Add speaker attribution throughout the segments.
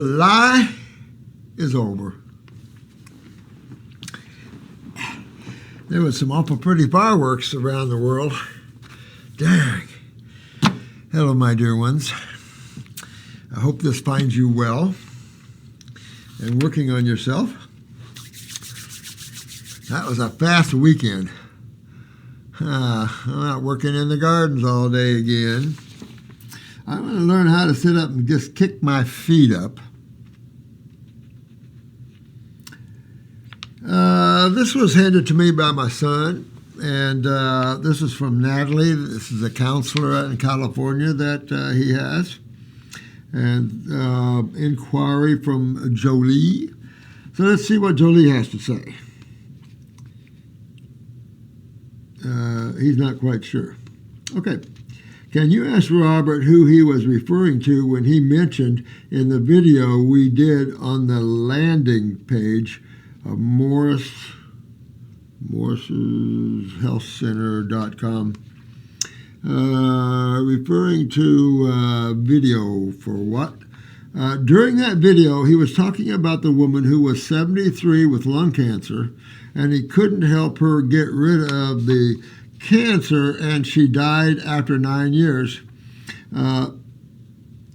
Speaker 1: Lie is over. There was some awful pretty fireworks around the world. Dang. Hello, my dear ones. I hope this finds you well and working on yourself. That was a fast weekend. I'm not working in the gardens all day again. I'm going to learn how to sit up and just kick my feet up. This was handed to me by my son, and this is from Natalie. This is a counselor out in California that he has. And inquiry from Jolie. So let's see what Jolie has to say. He's not quite sure. Okay. Can you ask Robert who he was referring to when he mentioned in the video we did on the landing page of morseshealthcenter.com, referring to video for what? During that video, he was talking about the woman who was 73 with lung cancer, and he couldn't help her get rid of the cancer, and she died after 9 years.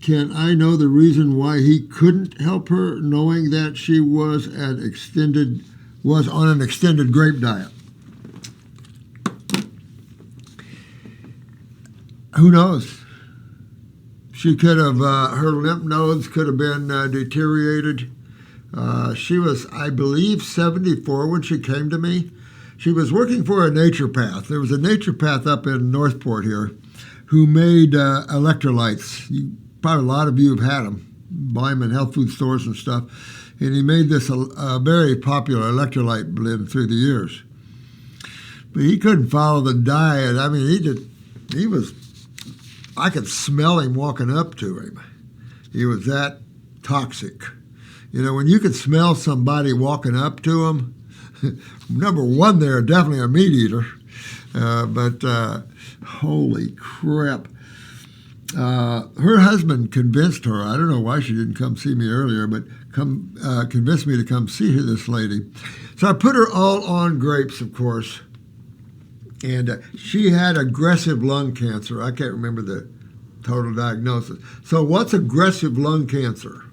Speaker 1: Can I know the reason why he couldn't help her, knowing that she was on an extended grape diet? Who knows? She could have, her lymph nodes could have been deteriorated. She was, I believe, 74 when she came to me. She was working for a naturopath. There was a naturopath up in Northport here who made electrolytes. Probably a lot of you have had them, buy them in health food stores and stuff. And he made this a very popular electrolyte blend through the years. But he couldn't follow the diet. I mean, he was, I could smell him walking up to him. He was that toxic. You know, when you could smell somebody walking up to him, number one, they're definitely a meat eater. But holy crap. Her husband convinced her, I don't know why she didn't come see me earlier, but convinced me to come see this lady. So I put her all on grapes, of course. And she had aggressive lung cancer. I can't remember the total diagnosis. So what's aggressive lung cancer?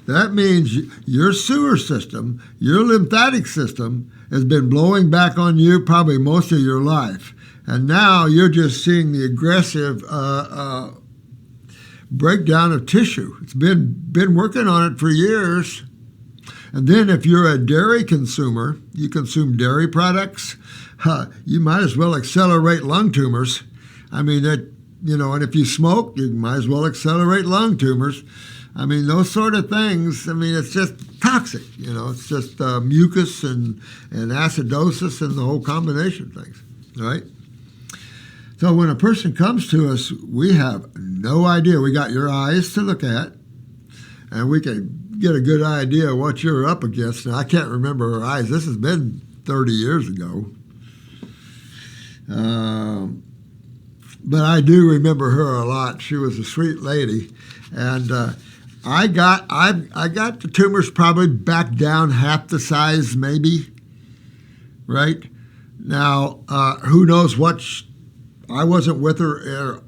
Speaker 1: That means your sewer system, your lymphatic system, has been blowing back on you probably most of your life. And now you're just seeing the aggressive breakdown of tissue. It's been working on it for years. And then if you're a dairy consumer, you consume dairy products, you might as well accelerate lung tumors. I mean, and if you smoke, you might as well accelerate lung tumors. I mean, those sort of things, I mean, it's just toxic, it's just mucus and acidosis and the whole combination of things, right? So when a person comes to us, we have no idea. We got your eyes to look at, and we can get a good idea of what you're up against. Now, I can't remember her eyes. This has been 30 years ago. But I do remember her a lot. She was a sweet lady. And I got the tumors probably back down half the size, maybe, right? Now, who knows what... I wasn't with her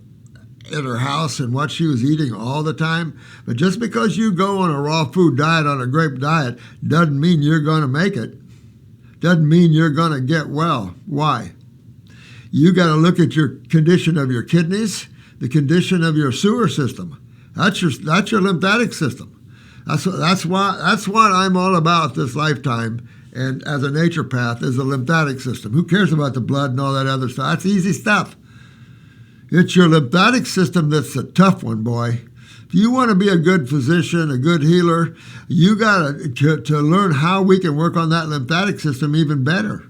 Speaker 1: at her house and what she was eating all the time. But just because you go on a raw food diet, on a grape diet, doesn't mean you're going to make it. Doesn't mean you're going to get well. Why? You got to look at your condition of your kidneys, the condition of your sewer system. That's your lymphatic system. That's what I'm all about this lifetime. And as a naturopath, is the lymphatic system. Who cares about the blood and all that other stuff? That's easy stuff. It's your lymphatic system that's the tough one, boy. If you want to be a good physician, a good healer, you got to learn how we can work on that lymphatic system even better.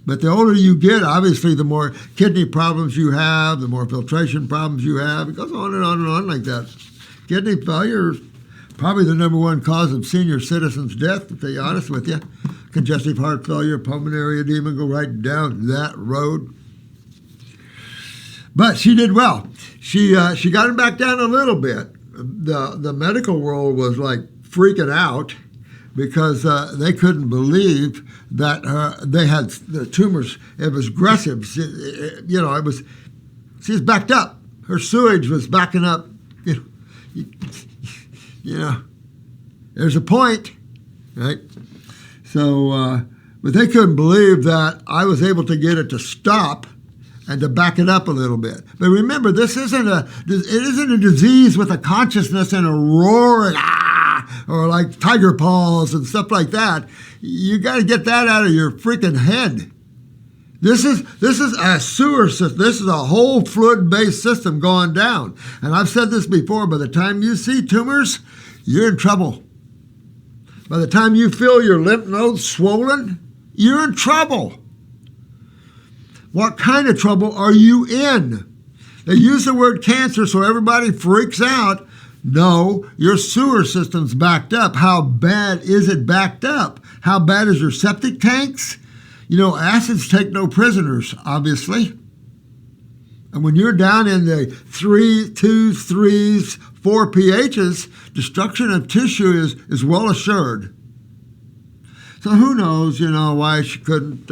Speaker 1: But the older you get, obviously, the more kidney problems you have, the more filtration problems you have. It goes on and on and on like that. Kidney failure is probably the number one cause of senior citizens' death, to be honest with you. Congestive heart failure, pulmonary edema, go right down that road. But she did well. She got him back down a little bit, the medical world was like freaking out because they couldn't believe that they had the tumors. It was aggressive. She was backed up. Her sewage was backing up. There's a point, right? So, but they couldn't believe that I was able to get it to stop and to back it up a little bit. But remember, it isn't a disease with a consciousness and a roaring or like tiger paws and stuff like that. You got to get that out of your freaking head. This is a sewer system. This is a whole fluid-based system going down. And I've said this before, by the time you see tumors, you're in trouble. By the time you feel your lymph nodes swollen, you're in trouble. What kind of trouble are you in? They use the word cancer so everybody freaks out. No, your sewer system's backed up. How bad is it backed up? How bad is your septic tanks? Acids take no prisoners, obviously. And when you're down in the 3, 2, 3s, 4 pHs, destruction of tissue is well assured. So who knows, why she couldn't.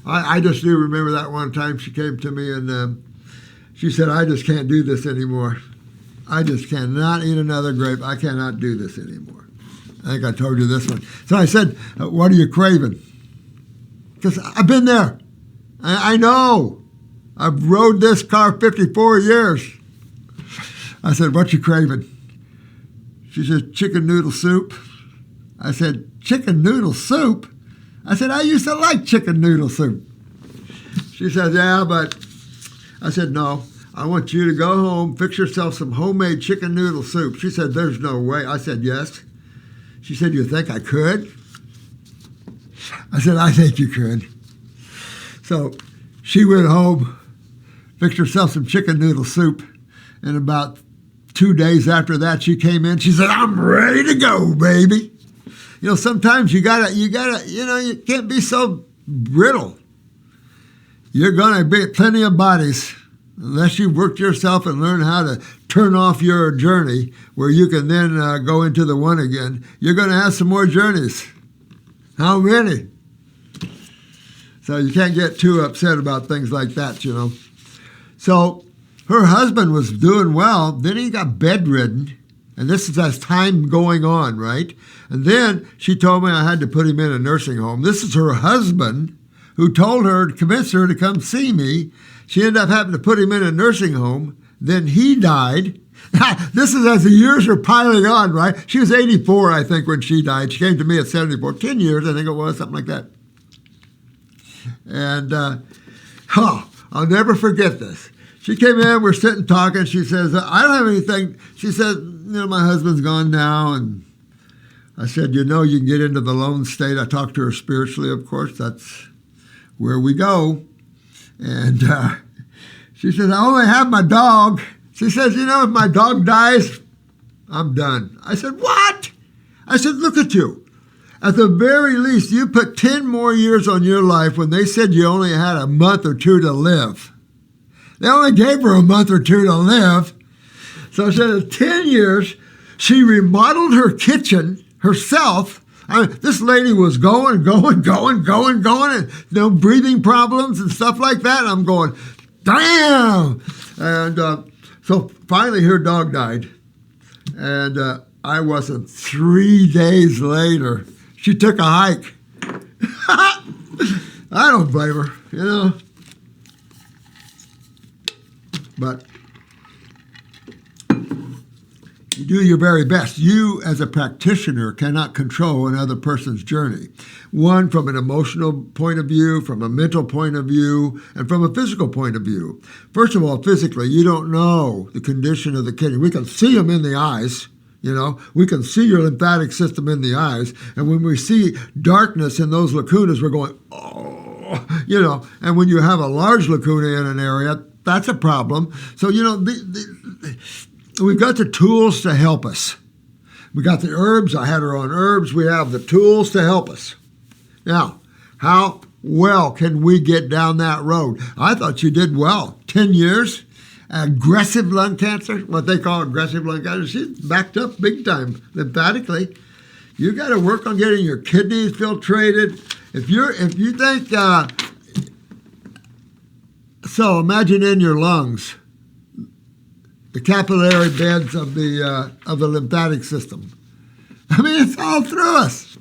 Speaker 1: I just do remember that one time she came to me and she said, I just can't do this anymore. I just cannot eat another grape. I cannot do this anymore. I think I told you this one. So I said, what are you craving? Because I've been there. I know. I've rode this car 54 years. I said, what you craving? She said, chicken noodle soup. I said, chicken noodle soup? I said, I used to like chicken noodle soup. She said, yeah, but I said, no, I want you to go home, fix yourself some homemade chicken noodle soup. She said, there's no way. I said, yes. She said, you think I could? I said, I think you could. So she went home, fixed herself some chicken noodle soup, and about 2 days after that, she came in. She said, I'm ready to go, baby. Sometimes you can't be so brittle. You're going to be plenty of bodies unless you've worked yourself and learned how to turn off your journey where you can then go into the one again. You're going to have some more journeys. How many? So you can't get too upset about things like that, So her husband was doing well. Then he got bedridden. And this is as time going on, right? And then she told me I had to put him in a nursing home. This is her husband who told her, convinced her to come see me. She ended up having to put him in a nursing home. Then he died. This is as the years are piling on, right? She was 84, I think, when she died. She came to me at 74. 10 years, I think it was, something like that. And, I'll never forget this. She came in, we're sitting talking. She says, I don't have anything. She said, my husband's gone now. And I said, you can get into the lone state. I talked to her spiritually, of course. That's where we go. And she said, I only have my dog. She says, if my dog dies, I'm done. I said, what? I said, look at you. At the very least, you put 10 more years on your life when they said you only had a month or two to live. They only gave her a month or two to live. So she said, 10 years, she remodeled her kitchen herself. This lady was going, and breathing problems and stuff like that. And I'm going, damn. And so finally her dog died. And I wasn't 3 days later. She took a hike. I don't blame her, But you do your very best. You, as a practitioner, cannot control another person's journey. One, from an emotional point of view, from a mental point of view, and from a physical point of view. First of all, physically, you don't know the condition of the kidney. We can see them in the eyes. We can see your lymphatic system in the eyes. And when we see darkness in those lacunas, we're going, oh, and when you have a large lacuna in an area, that's a problem. So, we've got the tools to help us. We got the herbs. I had her on herbs. We have the tools to help us. Now, how well can we get down that road? I thought you did well. 10 years. aggressive lung cancer, what they call aggressive lung cancer, she's backed up big time lymphatically. You got to work on getting your kidneys filtrated. If you think so, imagine in your lungs the capillary beds of the lymphatic system. I mean, it's all through us.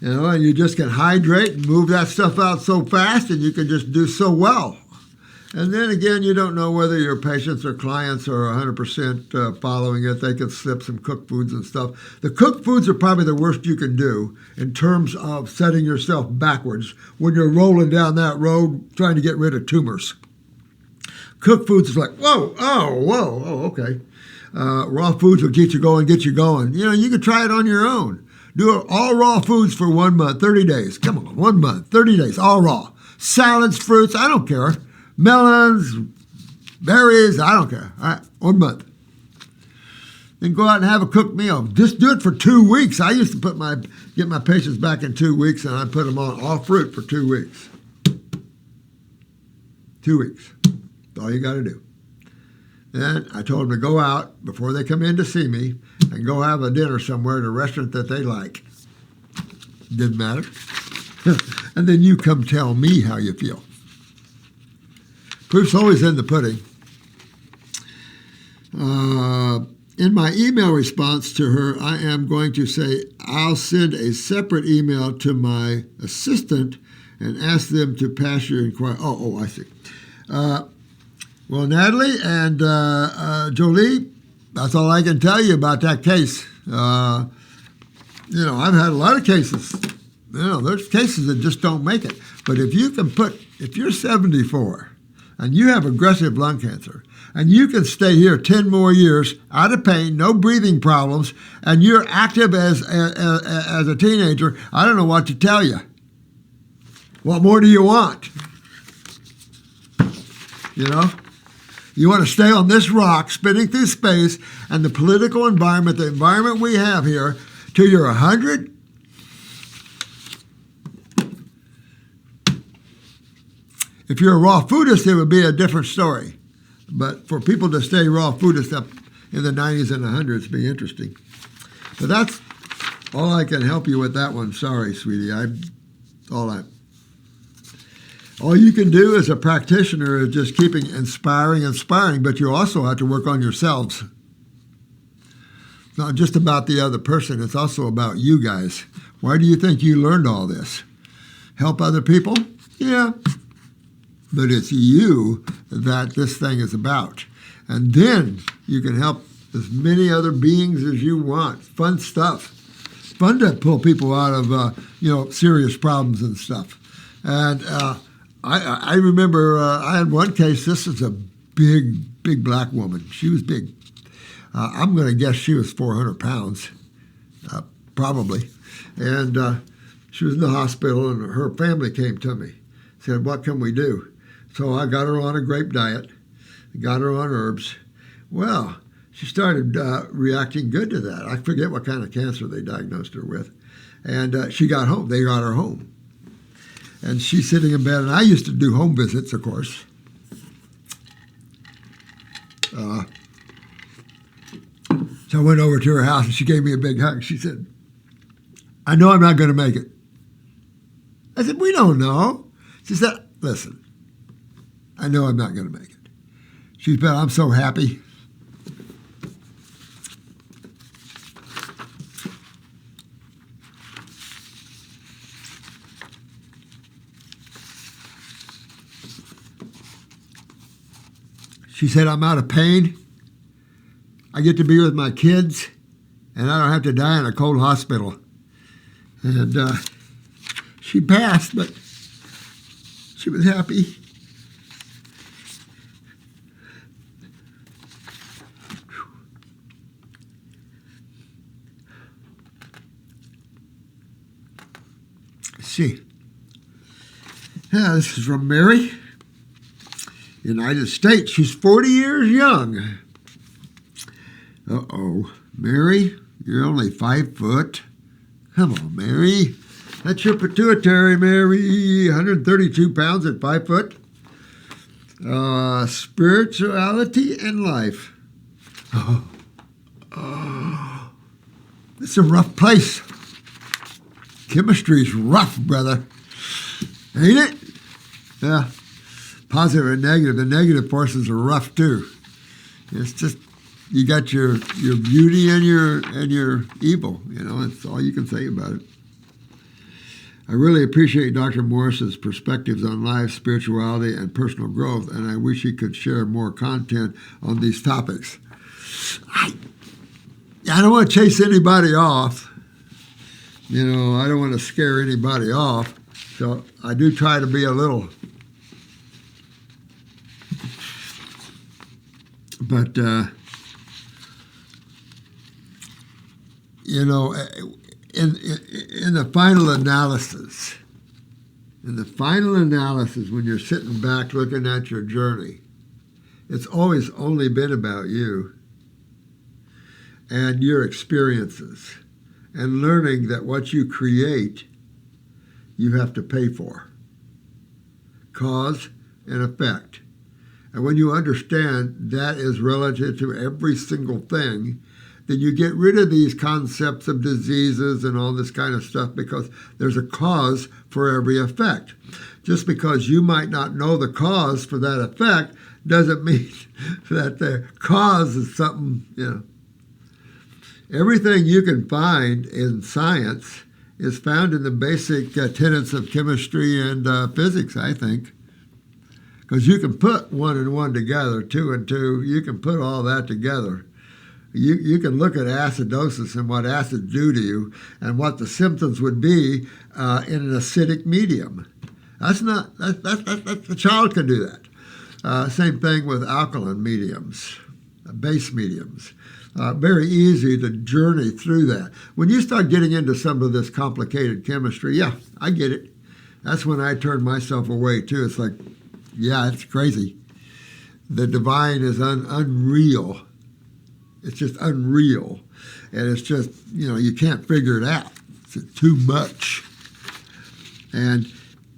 Speaker 1: You know, and you just can hydrate and move that stuff out so fast, and you can just do so well. And then again, you don't know whether your patients or clients are 100% following it. They could slip some cooked foods and stuff. The cooked foods are probably the worst you can do in terms of setting yourself backwards when you're rolling down that road trying to get rid of tumors. Cooked foods is like, whoa, okay. Raw foods will get you going. You know, you can try it on your own. Do all raw foods for 1 month, 30 days. Come on, 1 month, 30 days, all raw. Salads, fruits, I don't care. Melons, berries, I don't care. All right, 1 month. Then go out and have a cooked meal. Just do it for 2 weeks. I used to get my patients back in 2 weeks, and I put them on all fruit for 2 weeks. 2 weeks. That's all you got to do. Then I told them to go out before they come in to see me and go have a dinner somewhere at a restaurant that they like. Didn't matter. And then you come tell me how you feel. Proof's always in the pudding. In my email response to her, I am going to say I'll send a separate email to my assistant and ask them to pass your inquiry. Oh, I see. Well, Natalie and Jolie, that's all I can tell you about that case. You know, I've had a lot of cases. You know, there's cases that just don't make it. But if you're 74 and you have aggressive lung cancer, and you can stay here 10 more years out of pain, no breathing problems, and you're active as a teenager, I don't know what to tell you. What more do you want? You know? You want to stay on this rock, spinning through space, and the political environment, the environment we have here, till you're 100? If you're a raw foodist, it would be a different story. But for people to stay raw foodist up in the 90s and 100s would be interesting. But that's all I can help you with that one. Sorry, sweetie. All you can do as a practitioner is just keeping inspiring, but you also have to work on yourselves. It's not just about the other person. It's also about you guys. Why do you think you learned all this? Help other people? Yeah. But it's you that this thing is about. And then you can help as many other beings as you want. Fun stuff. Fun to pull people out of, serious problems and stuff. And I remember I had one case. This is a big black woman. She was big. I'm going to guess she was 400 pounds, probably. And she was in the hospital, and her family came to me. Said, what can we do? So I got her on a grape diet, got her on herbs. Well, she started reacting good to that. I forget what kind of cancer they diagnosed her with. And she got home. They got her home. And she's sitting in bed. And I used to do home visits, of course. So I went over to her house, and she gave me a big hug. She said, I know I'm not going to make it. I said, we don't know. She said, listen, I know I'm not going to make it. She said, I'm so happy. She said, I'm out of pain. I get to be with my kids, and I don't have to die in a cold hospital. And she passed, but she was happy. Let's see. Yeah, this is from Mary, United States. She's 40 years young. Uh-oh. Mary, you're only 5 foot. Come on, Mary. That's your pituitary, Mary. 132 pounds at 5 foot. Spirituality and life. It's a rough place. Chemistry's rough, brother. Ain't it? Yeah. Positive and negative. The negative portions are rough too. It's just you got your beauty and your evil. That's all you can say about it. I really appreciate Dr. Morse's perspectives on life, spirituality, and personal growth, and I wish he could share more content on these topics. I don't want to chase anybody off. I don't want to scare anybody off. So I do try to be a little, but in the final analysis, when you're sitting back looking at your journey, it's always only been about you and your experiences and learning that what you create, you have to pay for. Cause and effect. And when you understand that is relative to every single thing, then you get rid of these concepts of diseases and all this kind of stuff because there's a cause for every effect. Just because you might not know the cause for that effect doesn't mean that the cause is something, Everything you can find in science is found in the basic tenets of chemistry and physics, I think. Because you can put 1 and 1 together, 2 and 2, you can put all that together. You can look at acidosis and what acids do to you and what the symptoms would be in an acidic medium. The child can do that. Same thing with alkaline mediums, base mediums. Very easy to journey through that. When you start getting into some of this complicated chemistry, yeah, I get it. That's when I turn myself away too. It's like, yeah, it's crazy. The divine is unreal. It's just unreal. And it's just, you can't figure it out. It's too much. And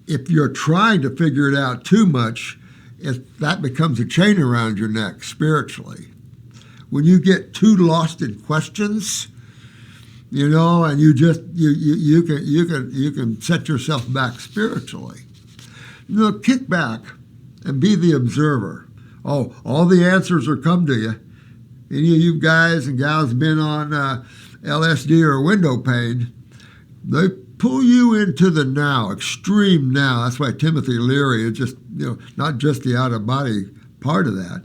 Speaker 1: if you're trying to figure it out too much, that becomes a chain around your neck spiritually. When you get too lost in questions, and you can set yourself back spiritually. Kick back and be the observer. Oh, all the answers will come to you. Any of you guys and gals been on LSD or window pane? They pull you into the now, extreme now. That's why Timothy Leary is just, not just the out-of-body part of that.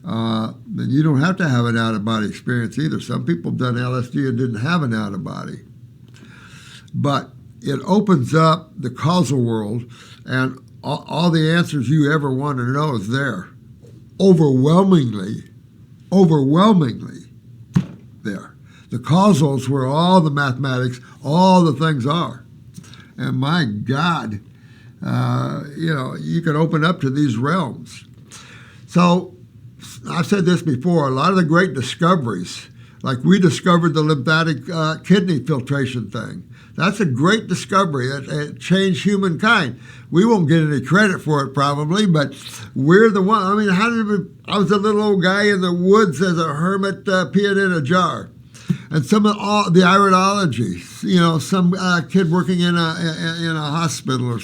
Speaker 1: And you don't have to have an out-of-body experience either. Some people have done LSD and didn't have an out-of-body. But it opens up the causal world, and all the answers you ever want to know is there. Overwhelmingly there. The causals where all the mathematics, all the things are. And my God, you can open up to these realms. So, I've said this before, a lot of the great discoveries, like we discovered the lymphatic kidney filtration thing. That's a great discovery. It changed humankind. We won't get any credit for it probably, but we're the one. I mean, I was a little old guy in the woods as a hermit peeing in a jar. And some of the iridology, some kid working in a hospital or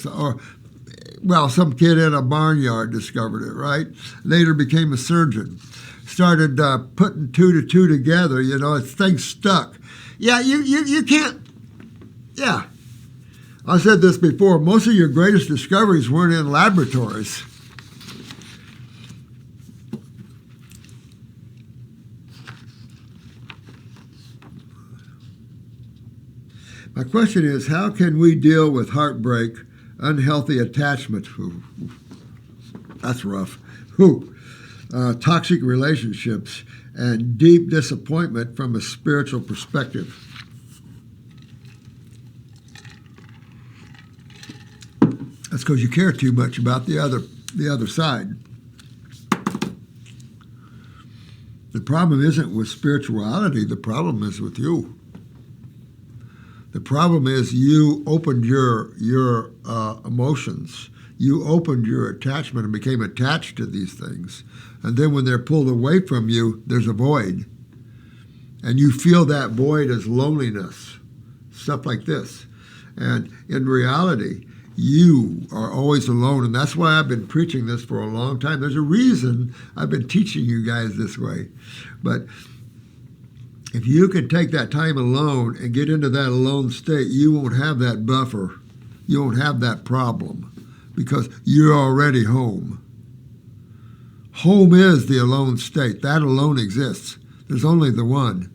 Speaker 1: some kid in a barnyard discovered it, right? Later became a surgeon. Started putting 2 to 2 together, things stuck. Yeah, you can't, yeah. I said this before, most of your greatest discoveries weren't in laboratories. My question is, how can we deal with heartbreak, unhealthy attachment, that's rough, toxic relationships, and deep disappointment from a spiritual perspective? That's because you care too much about the other side. The problem isn't with spirituality, the problem is with you. The problem is you opened your emotions. you opened your attachment and became attached to these things. And then when they're pulled away from you, there's a void. And you feel that void as loneliness, stuff like this. And in reality, you are always alone. And that's why I've been preaching this for a long time. There's a reason I've been teaching you guys this way. But if you can take that time alone and get into that alone state, you won't have that buffer. You won't have that problem because you're already home. Home is the alone state. That alone exists. There's only the one.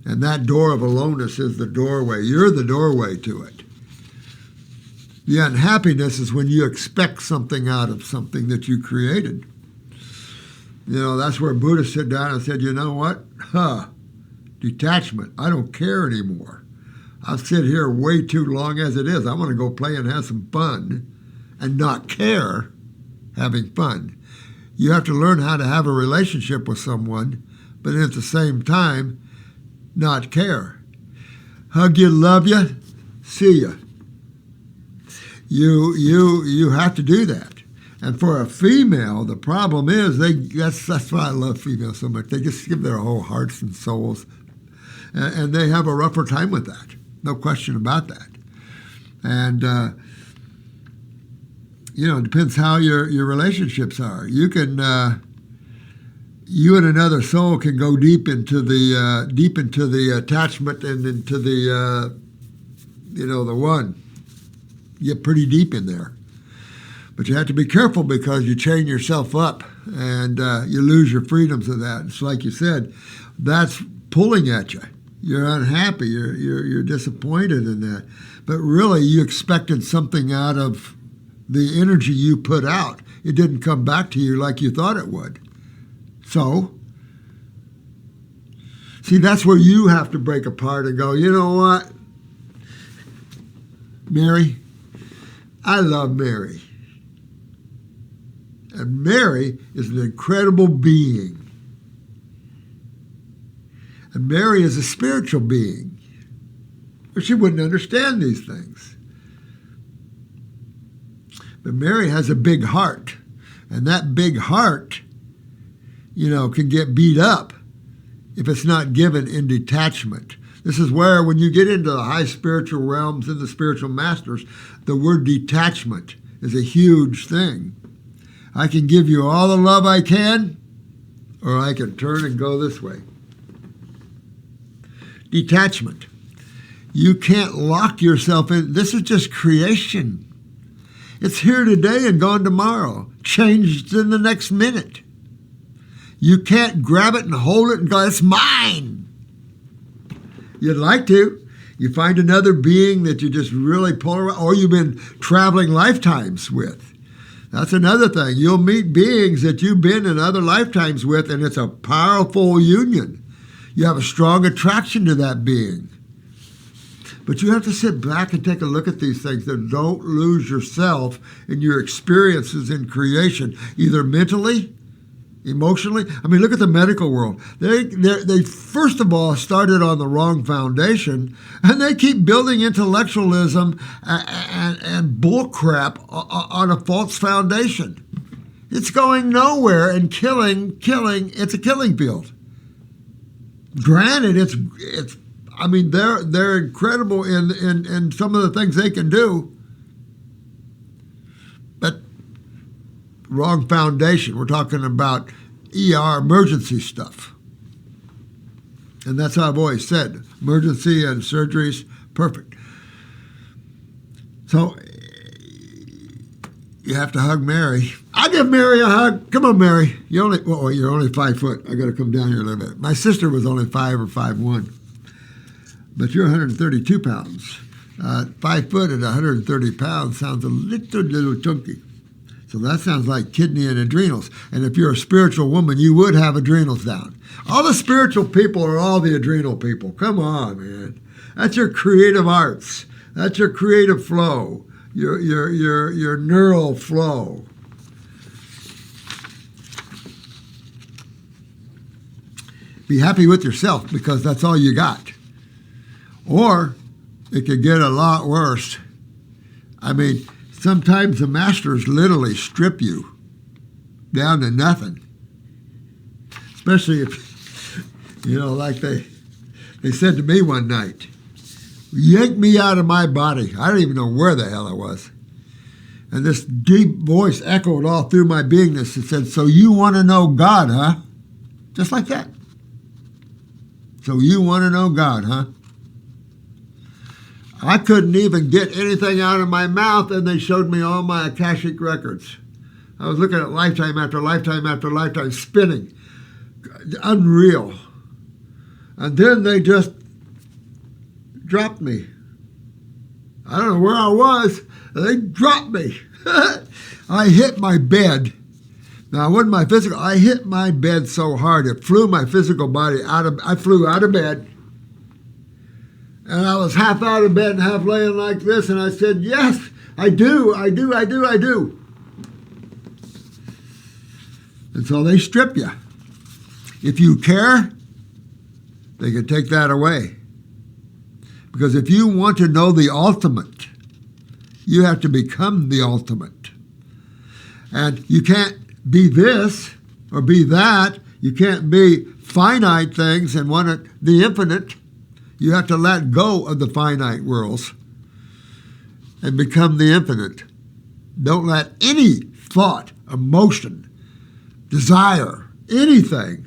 Speaker 1: And that door of aloneness is the doorway. You're the doorway to it. The unhappiness is when you expect something out of something that you created. You know, that's where Buddha sat down and said, you know what? Detachment. I don't care anymore. I've sit here way too long as it is. I want to go play and have some fun and not care having fun. You have to learn how to have a relationship with someone, but at the same time, not care. Hug you, love you, see you. You have to do that. And for a female, the problem is that's why I love females so much. They just give their whole hearts and souls, and they have a rougher time with that. No question about that. And it depends how your relationships are. You can you and another soul can go deep into the attachment and into the the one. You get pretty deep in there. But you have to be careful because you chain yourself up and you lose your freedoms of that. It's like you said, that's pulling at you. You're unhappy. You're disappointed in that. But really, you expected something out of the energy you put out. It didn't come back to you like you thought it would. So, see, that's where you have to break apart and go, you know what? Mary, I love Mary. And Mary is an incredible being. And Mary is a spiritual being. Or she wouldn't understand these things. But Mary has a big heart. And that big heart, can get beat up if it's not given in detachment. This is where, when you get into the high spiritual realms and the spiritual masters, the word detachment is a huge thing. I can give you all the love I can, or I can turn and go this way. Detachment. You can't lock yourself in. This is just creation. It's here today and gone tomorrow. Changed in the next minute. You can't grab it and hold it and go, it's mine. You'd like to. You find another being that you just really pull around, or you've been traveling lifetimes with. That's another thing. You'll meet beings that you've been in other lifetimes with, and it's a powerful union. You have a strong attraction to that being. But you have to sit back and take a look at these things and don't lose yourself in your experiences in creation, either mentally, emotionally. I mean, look at the medical world. They first of all started on the wrong foundation, and they keep building intellectualism and bullcrap on a false foundation. It's going nowhere and killing. It's a killing field. Granted, it's. I mean, they're incredible in some of the things they can do, but wrong foundation. We're talking about ER emergency stuff. And that's how I've always said, emergency and surgeries, perfect. So you have to hug Mary. I'll give Mary a hug. Come on, Mary. You're only 5 foot. I got to come down here a little bit. My sister was only 5 or 5'1", but you're 132 pounds. 5 foot at 130 pounds sounds a little chunky. So that sounds like kidney and adrenals. And if you're a spiritual woman, you would have adrenals down. All the spiritual people are all the adrenal people. Come on, man. That's your creative arts. That's your creative flow. Your neural flow. Be happy with yourself because that's all you got. Or it could get a lot worse. I mean, Sometimes the masters literally strip you down to nothing. Especially if, like they said to me one night, yank me out of my body. I don't even know where the hell I was. And this deep voice echoed all through my beingness and said, so you want to know God, huh? Just like that. So you want to know God, huh? I couldn't even get anything out of my mouth, and they showed me all my Akashic records. I was looking at lifetime after lifetime after lifetime, spinning. Unreal. And then they just dropped me. I don't know where I was. They dropped me. I hit my bed. Now, it wasn't my physical. I hit my bed so hard, it flew my physical body out of, I flew out of bed. And I was half out of bed and half laying like this, and I said, yes, I do. And so they strip you. If you care, they can take that away. Because if you want to know the ultimate, you have to become the ultimate. And you can't be this or be that. You can't be finite things and want the infinite. You have to let go of the finite worlds and become the infinite. Don't let any thought, emotion, desire, anything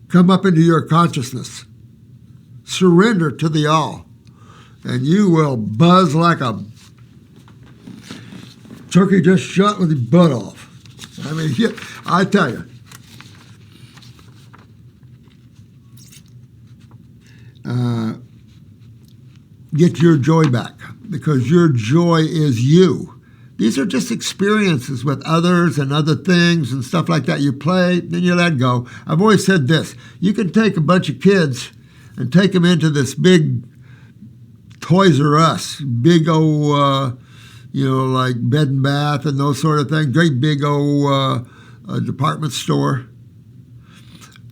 Speaker 1: come up into your consciousness. Surrender to the all, and you will buzz like a turkey just shot with his butt off. I mean, I tell you. Get your joy back, because your joy is you. These are just experiences with others and other things and stuff like that. You play, then you let go. I've always said this. You can take a bunch of kids and take them into this big Toys R Us, big old, like Bed and Bath and those sort of things, great big old department store,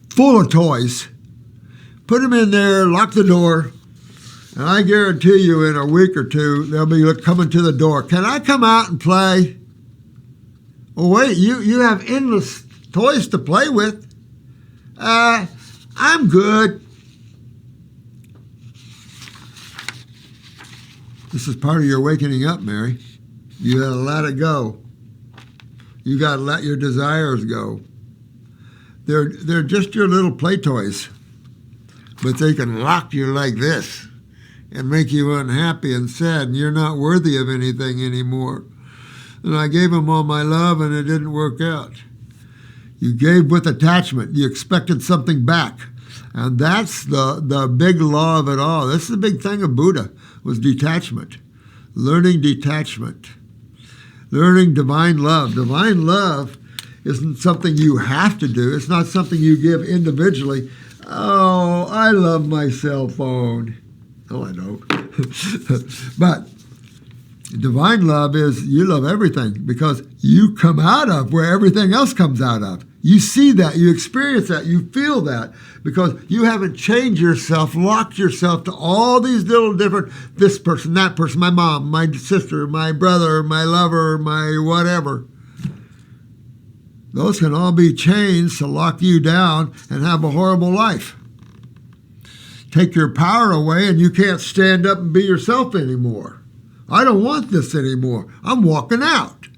Speaker 1: full of toys. Put them in there, lock the door, and I guarantee you in a week or two, they'll be coming to the door. Can I come out and play? Oh, wait, you have endless toys to play with. I'm good. This is part of your wakening up, Mary. You got to let it go. You got to let your desires go. They're just your little play toys, but they can lock you like this and make you unhappy and sad, and you're not worthy of anything anymore. And I gave them all my love, and it didn't work out. You gave with attachment. You expected something back. And that's the big law of it all. This is the big thing of Buddha, was detachment. Learning detachment. Learning divine love. Divine love isn't something you have to do. It's not something you give individually. Oh, I love my cell phone. No, I don't. But divine love is you love everything because you come out of where everything else comes out of. You see that, you experience that, you feel that because you haven't changed yourself, locked yourself to all these little different, this person, that person, my mom, my sister, my brother, my lover, my whatever. Those can all be changed to lock you down and have a horrible life. Take your power away and you can't stand up and be yourself anymore. I don't want this anymore. I'm walking out.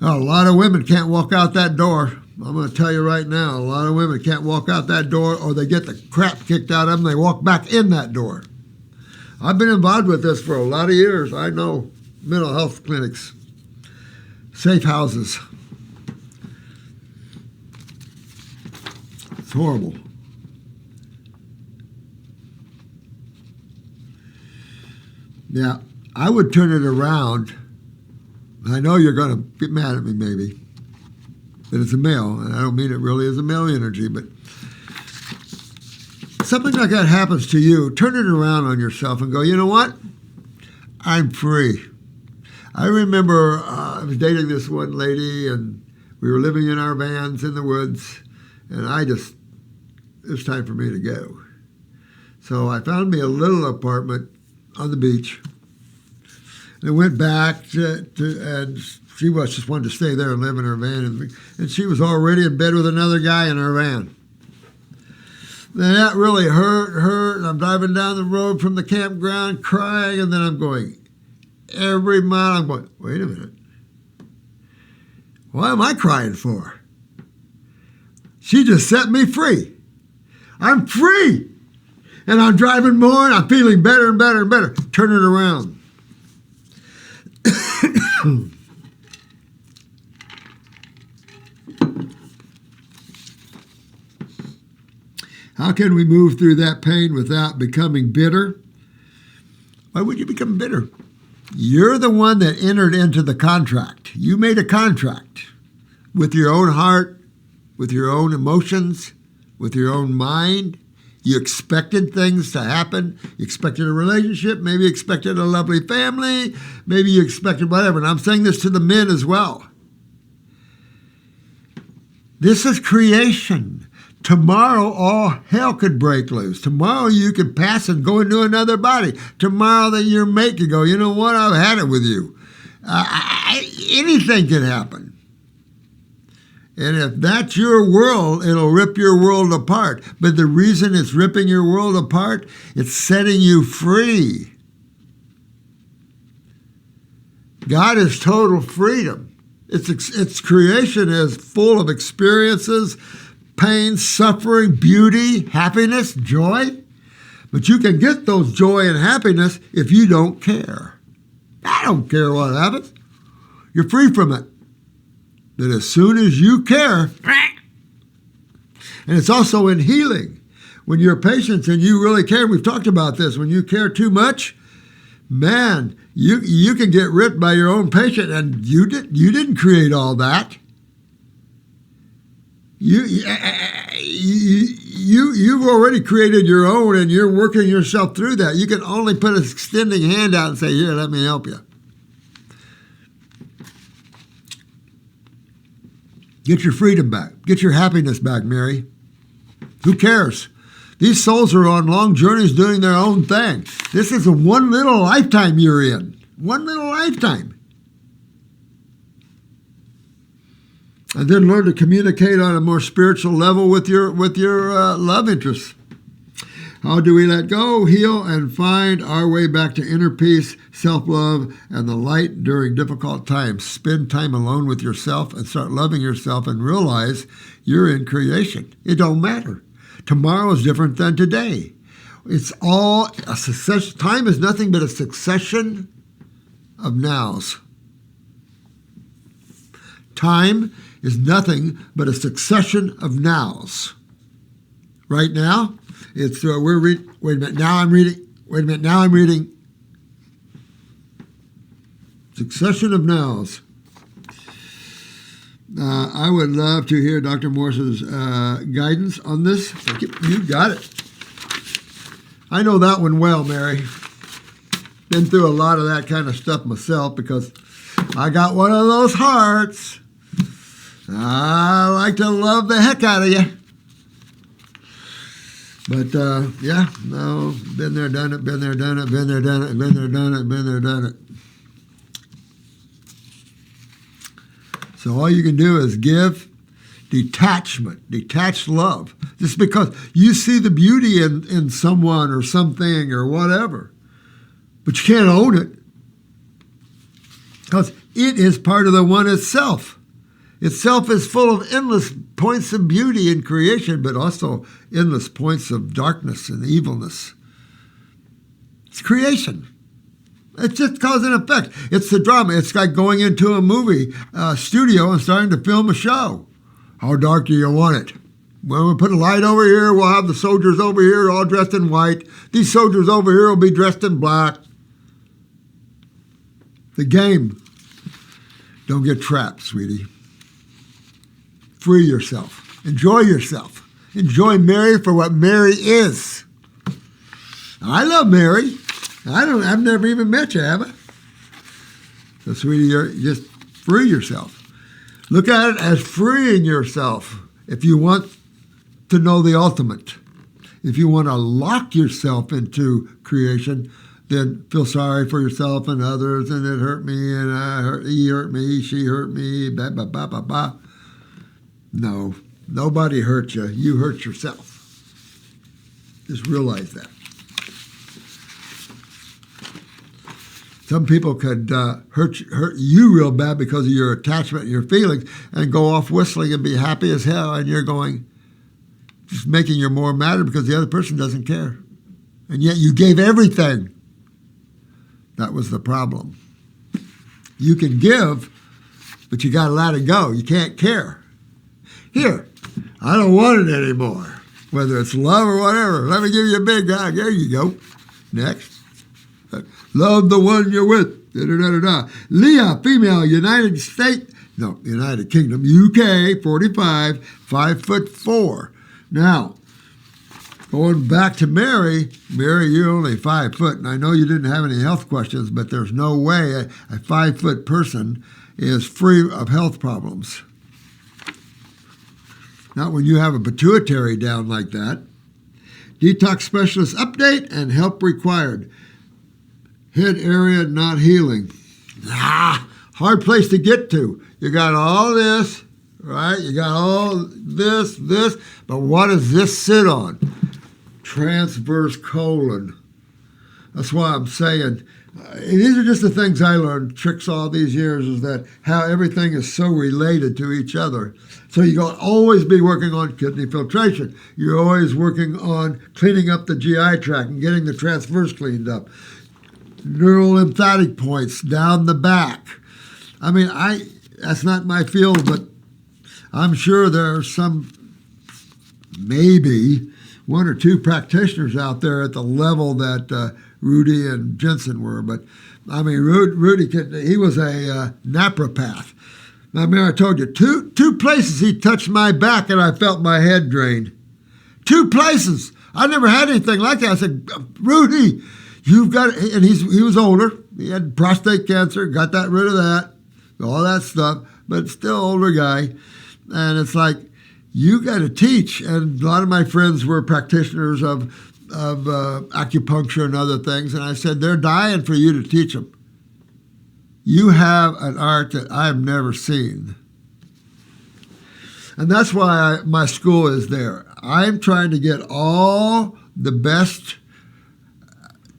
Speaker 1: Now, a lot of women can't walk out that door. I'm going to tell you right now, a lot of women can't walk out that door or they get the crap kicked out of them. They walk back in that door. I've been involved with this for a lot of years. I know mental health clinics, safe houses. It's horrible. Yeah, I would turn it around. I know you're going to get mad at me maybe, but it's a male, and I don't mean it really as a male energy, but something like that happens to you, turn it around on yourself and go, you know what? I'm free. I remember I was dating this one lady, and we were living in our vans in the woods, and it was time for me to go. So I found me a little apartment on the beach, and went back and she just wanted to stay there and live in her van. And she was already in bed with another guy in her van. And that really hurt. And I'm driving down the road from the campground crying. And then I'm going, every mile I'm going, wait a minute. What am I crying for? She just set me free. I'm free. And I'm driving more and I'm feeling better and better and better. Turn it around. How can we move through that pain without becoming bitter? Why would you become bitter? You're the one that entered into the contract. You made a contract with your own heart, with your own emotions, with your own mind. You expected things to happen. You expected a relationship. Maybe you expected a lovely family. Maybe you expected whatever. And I'm saying this to the men as well. This is creation. Tomorrow, all hell could break loose. Tomorrow, you could pass and go into another body. Tomorrow, that your mate could go, you know what, I've had it with you. Anything can happen. And if that's your world, it'll rip your world apart. But the reason it's ripping your world apart, it's setting you free. God is total freedom. Its creation is full of experiences, pain, suffering, beauty, happiness, joy. But you can get those joy and happiness if you don't care. I don't care what happens. You're free from it. But as soon as you care, and it's also in healing, when you're patient and you really care, we've talked about this, when you care too much, man, you can get ripped by your own patient, and you didn't create all that. You've already created your own, and you're working yourself through that. You can only put an extending hand out and say, here, let me help you. Get your freedom back. Get your happiness back, Mary. Who cares? These souls are on long journeys doing their own thing. This is a one little lifetime you're in. One little lifetime. And then learn to communicate on a more spiritual level with your love interests. How do we let go, heal, and find our way back to inner peace, self-love, and the light during difficult times? Spend time alone with yourself and start loving yourself and realize you're in creation. It don't matter. Tomorrow is different than today. It's all a succession. Time is nothing but a succession of nows. Time is nothing but a succession of nows. Right now, it's wait a minute. Now I'm reading. Succession of nows. I would love to hear Dr. Morse's guidance on this. You got it. I know that one well, Mary. Been through a lot of that kind of stuff myself because I got one of those hearts. I like to love the heck out of you. But, been there, done it, been there, done it, been there, done it, been there, done it, been there, done it. So all you can do is give detachment, detached love. Just because you see the beauty in someone or something or whatever, but you can't own it because it is part of the one itself. Itself is full of endless points of beauty in creation, but also endless points of darkness and evilness. It's creation. It's just cause and effect. It's the drama. It's like going into a movie studio and starting to film a show. How dark do you want it? Well, we'll put a light over here. We'll have the soldiers over here all dressed in white. These soldiers over here will be dressed in black. The game. Don't get trapped, sweetie. Free yourself. Enjoy yourself. Enjoy Mary for what Mary is. I love Mary. I've never even met you, have I? So, sweetie, you're just free yourself. Look at it as freeing yourself if you want to know the ultimate. If you want to lock yourself into creation, then feel sorry for yourself and others, and it hurt me, and he hurt me, she hurt me, blah, blah, blah, blah, blah. No, nobody hurt you. You hurt yourself. Just realize that. Some people could hurt you real bad because of your attachment and your feelings and go off whistling and be happy as hell, and you're going, just making you more mad because the other person doesn't care. And yet you gave everything. That was the problem. You can give, but you got to let it go. You can't care. Here, I don't want it anymore. Whether it's love or whatever. Let me give you a big hug. There you go. Next. Love the one you're with. Da-da-da-da-da. Leah, female, United Kingdom, UK, 45, 5'4". Now, going back to Mary, you're only 5 foot, and I know you didn't have any health questions, but there's no way a 5 foot person is free of health problems. Not when you have a pituitary down like that. Detox specialist update and help required. Head area not healing. Hard place to get to. You got all this, right? You got all this, but what does this sit on? Transverse colon. That's why I'm saying, these are just the things I learned, tricks all these years, is that how everything is so related to each other. So you're going to always be working on kidney filtration. You're always working on cleaning up the GI tract and getting the transverse cleaned up. Neural lymphatic points down the back. I mean, that's not my field, but I'm sure there are some, maybe one or two practitioners out there at the level that Rudy and Jensen were. But I mean, Rudy, he was a napropath. I mean, I told you, two places he touched my back and I felt my head drain. 2 places. I never had anything like that. I said, Rudy, you've got it. And he was older. He had prostate cancer, got rid of that, all that stuff, but still older guy. And it's like, you got to teach. And a lot of my friends were practitioners of acupuncture and other things. And I said, they're dying for you to teach them. You have an art that I've never seen. And that's why my school is there. I'm trying to get all the best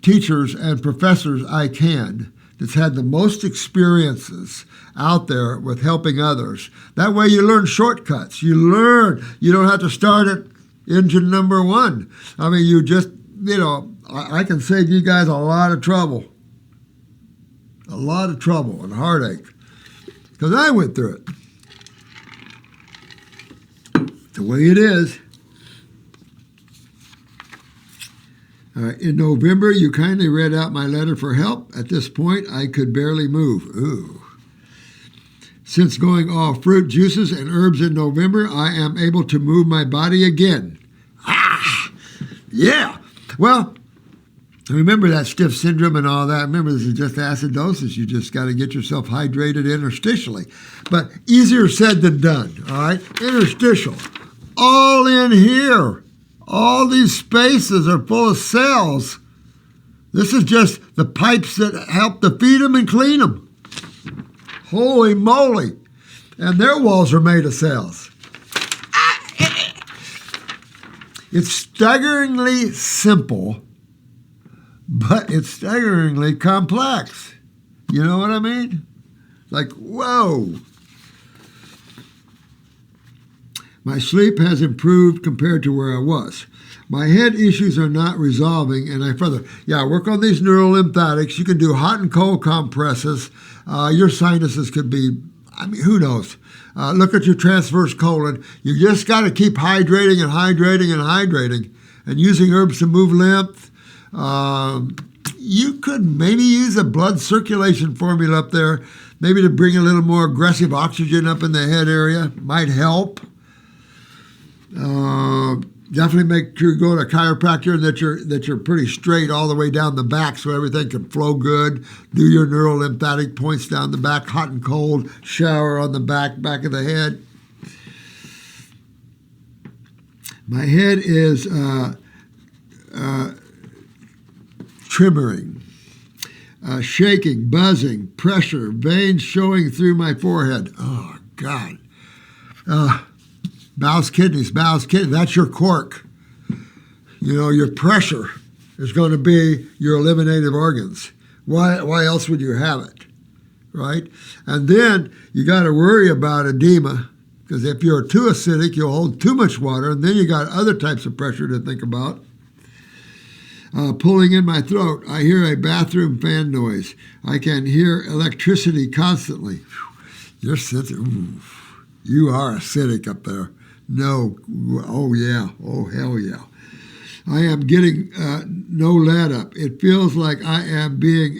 Speaker 1: teachers and professors I can that's had the most experiences out there with helping others. That way you learn shortcuts. You learn. You don't have to start at engine number 1. I mean, you just, I can save you guys a lot of trouble. A lot of trouble and heartache. Because I went through it. It's the way it is. All right. In November, you kindly read out my letter for help. At this point, I could barely move. Ooh. Since going off fruit, juices, and herbs in November, I am able to move my body again. Yeah. Well, remember that stiff syndrome and all that. Remember, this is just acidosis. You just got to get yourself hydrated interstitially. But easier said than done, all right? Interstitial. All in here. All these spaces are full of cells. This is just the pipes that help to feed them and clean them. Holy moly. And their walls are made of cells. It's staggeringly simple, but it's staggeringly complex. You know what I mean? Like, whoa. My sleep has improved compared to where I was. My head issues are not resolving, and I further, work on these neural lymphatics. You can do hot and cold compresses. Your sinuses could be, who knows? Look at your transverse colon. You just got to keep hydrating and hydrating and hydrating, and using herbs to move lymph. You could maybe use a blood circulation formula up there, maybe to bring a little more aggressive oxygen up in the head area. Might help. Definitely make sure you go to a chiropractor and that you're pretty straight all the way down the back so everything can flow good. Do your neural lymphatic points down the back, hot and cold, shower on the back of the head. My head is tremoring. shaking, buzzing, pressure, veins showing through my forehead. Oh, God. Bowels, kidneys, that's your cork. Your pressure is going to be your eliminative organs. Why else would you have it, right? And then you got to worry about edema, because if you're too acidic, you'll hold too much water, and then you got other types of pressure to think about. Pulling in my throat, I hear a bathroom fan noise. I can hear electricity constantly. You're sensitive. You are acidic up there. No. Oh, yeah. Oh, hell yeah. I am getting no let up. It feels like I am being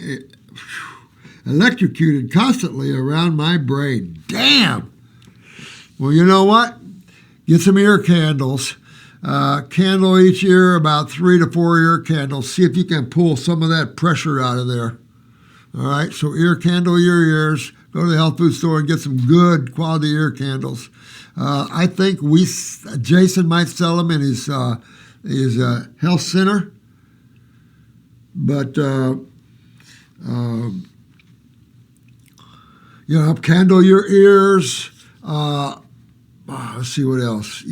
Speaker 1: electrocuted constantly around my brain. Damn! Well, you know what? Get some ear candles. Candle each ear, about 3 to 4 ear candles. See if you can pull some of that pressure out of there. All right, so ear candle your ears. Go to the health food store and get some good quality ear candles. I think Jason might sell them in his health center. But, candle your ears. Let's see what else.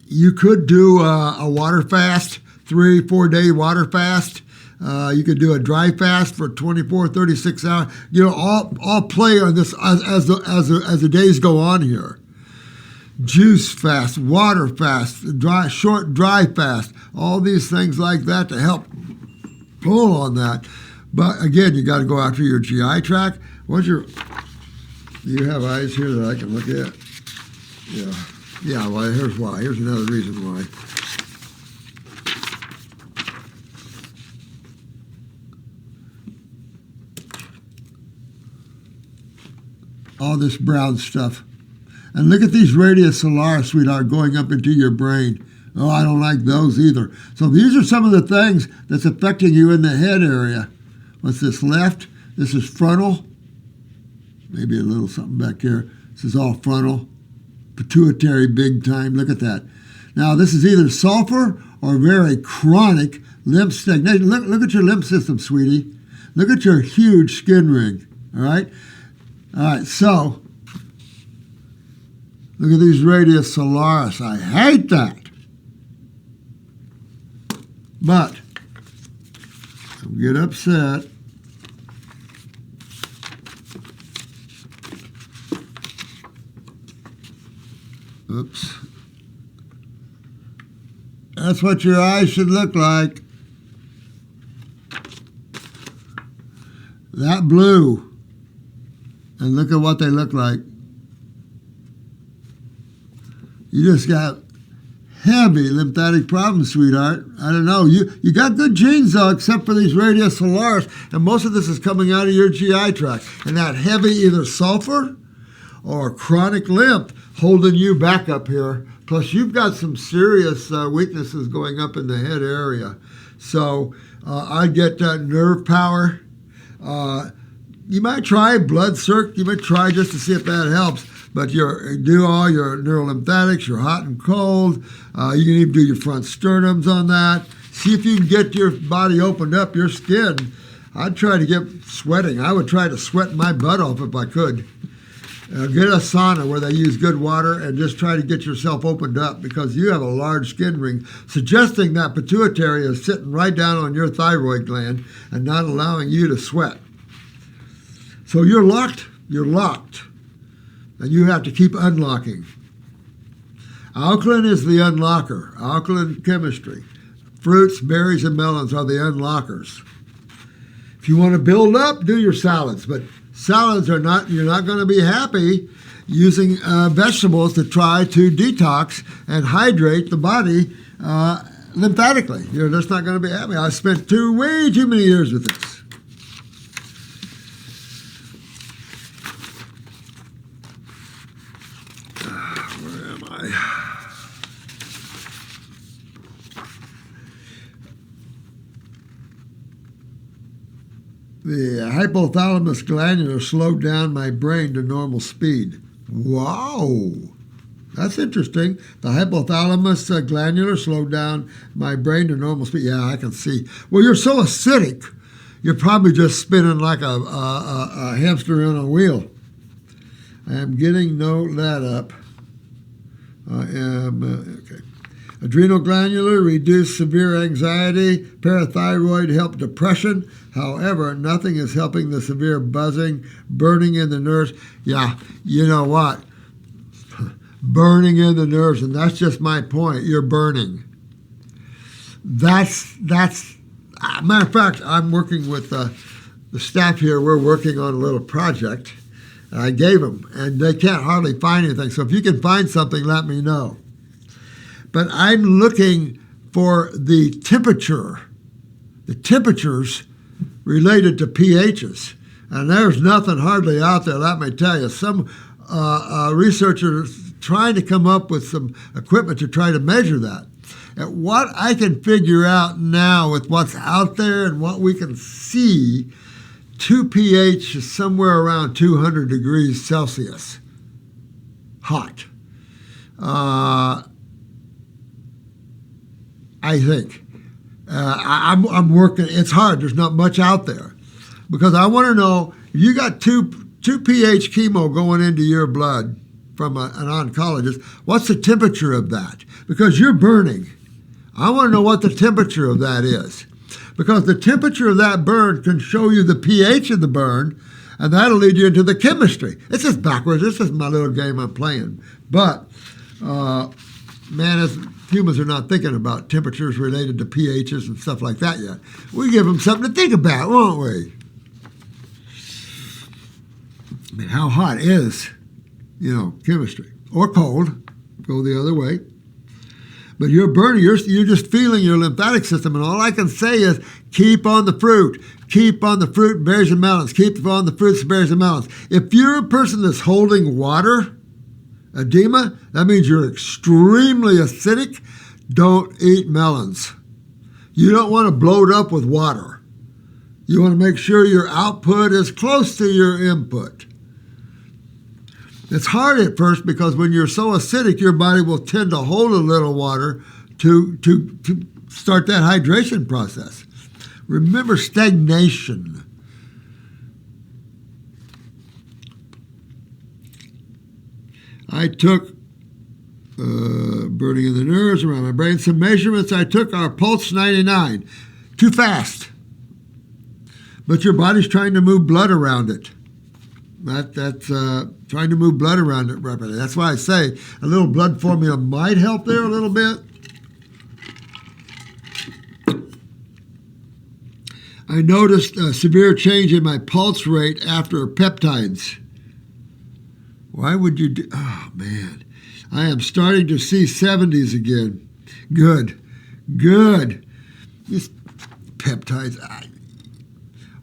Speaker 1: You could do a water fast, 3-4 day water fast. You could do a dry fast for 24, 36 hours. All play on this as the days go on here. Juice fast, water fast, short dry fast, all these things like that to help pull on that. But again, you got to go after your GI tract. Do you have eyes here that I can look at? Yeah. Yeah, well, here's why. Here's another reason why. All this brown stuff. And look at these radius solaris, sweetheart, going up into your brain. Oh, I don't like those either. So these are some of the things that's affecting you in the head area. What's this, left? This is frontal. Maybe a little something back here. This is all frontal. Pituitary big time. Look at that. Now, this is either sulfur or very chronic lymph stagnation. Look at your lymph system, sweetie. Look at your huge skin ring. All right? All right, so look at these radius solaris. I hate that. But don't get upset. Oops. That's what your eyes should look like. That blue. And look at what they look like. You just got heavy lymphatic problems, sweetheart. I don't know. You got good genes, though, except for these radius solaris. And most of this is coming out of your GI tract. And that heavy either sulfur or chronic lymph holding you back up here. Plus, you've got some serious weaknesses going up in the head area. So I'd get nerve power. You might try blood circ. You might try just to see if that helps. But do all your neurolymphatics, your hot and cold. You can even do your front sternums on that. See if you can get your body opened up, your skin. I'd try to get sweating. I would try to sweat my butt off if I could. Get a sauna where they use good water and just try to get yourself opened up because you have a large skin ring, suggesting that pituitary is sitting right down on your thyroid gland and not allowing you to sweat. So you're locked, and you have to keep unlocking. Alkaline is the unlocker, alkaline chemistry. Fruits, berries, and melons are the unlockers. If you want to build up, do your salads, but salads you're not going to be happy using vegetables to try to detox and hydrate the body lymphatically. You're just not going to be happy. I spent way too many years with this. Where am I? The hypothalamus glandular slowed down my brain to normal speed. Wow, that's interesting. The hypothalamus glandular slowed down my brain to normal speed. Yeah, I can see. Well, you're so acidic. you're probably just spinning like a hamster in a wheel. I am getting no let up. I am, okay. Adrenal glandular, reduce severe anxiety. Parathyroid, help depression. However, nothing is helping the severe buzzing, burning in the nerves. Yeah, you know what? Burning in the nerves, and that's just my point. You're burning. That's matter of fact, I'm working with the staff here. We're working on a little project. And I gave them, and they can't hardly find anything. So if you can find something, let me know. But I'm looking for the temperatures related to pHs. And there's nothing hardly out there, let me tell you. Some researchers trying to come up with some equipment to try to measure that. And what I can figure out now with what's out there and what we can see, 2 pH is somewhere around 200 degrees Celsius. Hot. I think. I'm working. It's hard. There's not much out there. Because I want to know, if you got 2 pH chemo going into your blood from an oncologist, what's the temperature of that? Because you're burning. I want to know what the temperature of that is. Because the temperature of that burn can show you the pH of the burn, and that'll lead you into the chemistry. It's just backwards. This is my little game I'm playing. But, man, as humans are not thinking about temperatures related to pHs and stuff like that yet. We give them something to think about, won't we? I mean, how hot is, chemistry? Or cold. Go the other way. But you're burning, you're just feeling your lymphatic system, and all I can say is keep on the fruit. Keep on the fruit, berries, and melons. Keep on the fruits, berries, and melons. If you're a person that's holding water, edema, that means you're extremely acidic. Don't eat melons. You don't want to bloat up with water. You want to make sure your output is close to your input. It's hard at first because when you're so acidic, your body will tend to hold a little water to start that hydration process. Remember stagnation. I took burning in the nerves around my brain. Some measurements I took are pulse 99. Too fast. But your body's trying to move blood around it. That's trying to move blood around it rapidly. That's why I say a little blood formula might help there a little bit. I noticed a severe change in my pulse rate after peptides. Why would you do... Oh, man. I am starting to see 70s again. Good. These peptides...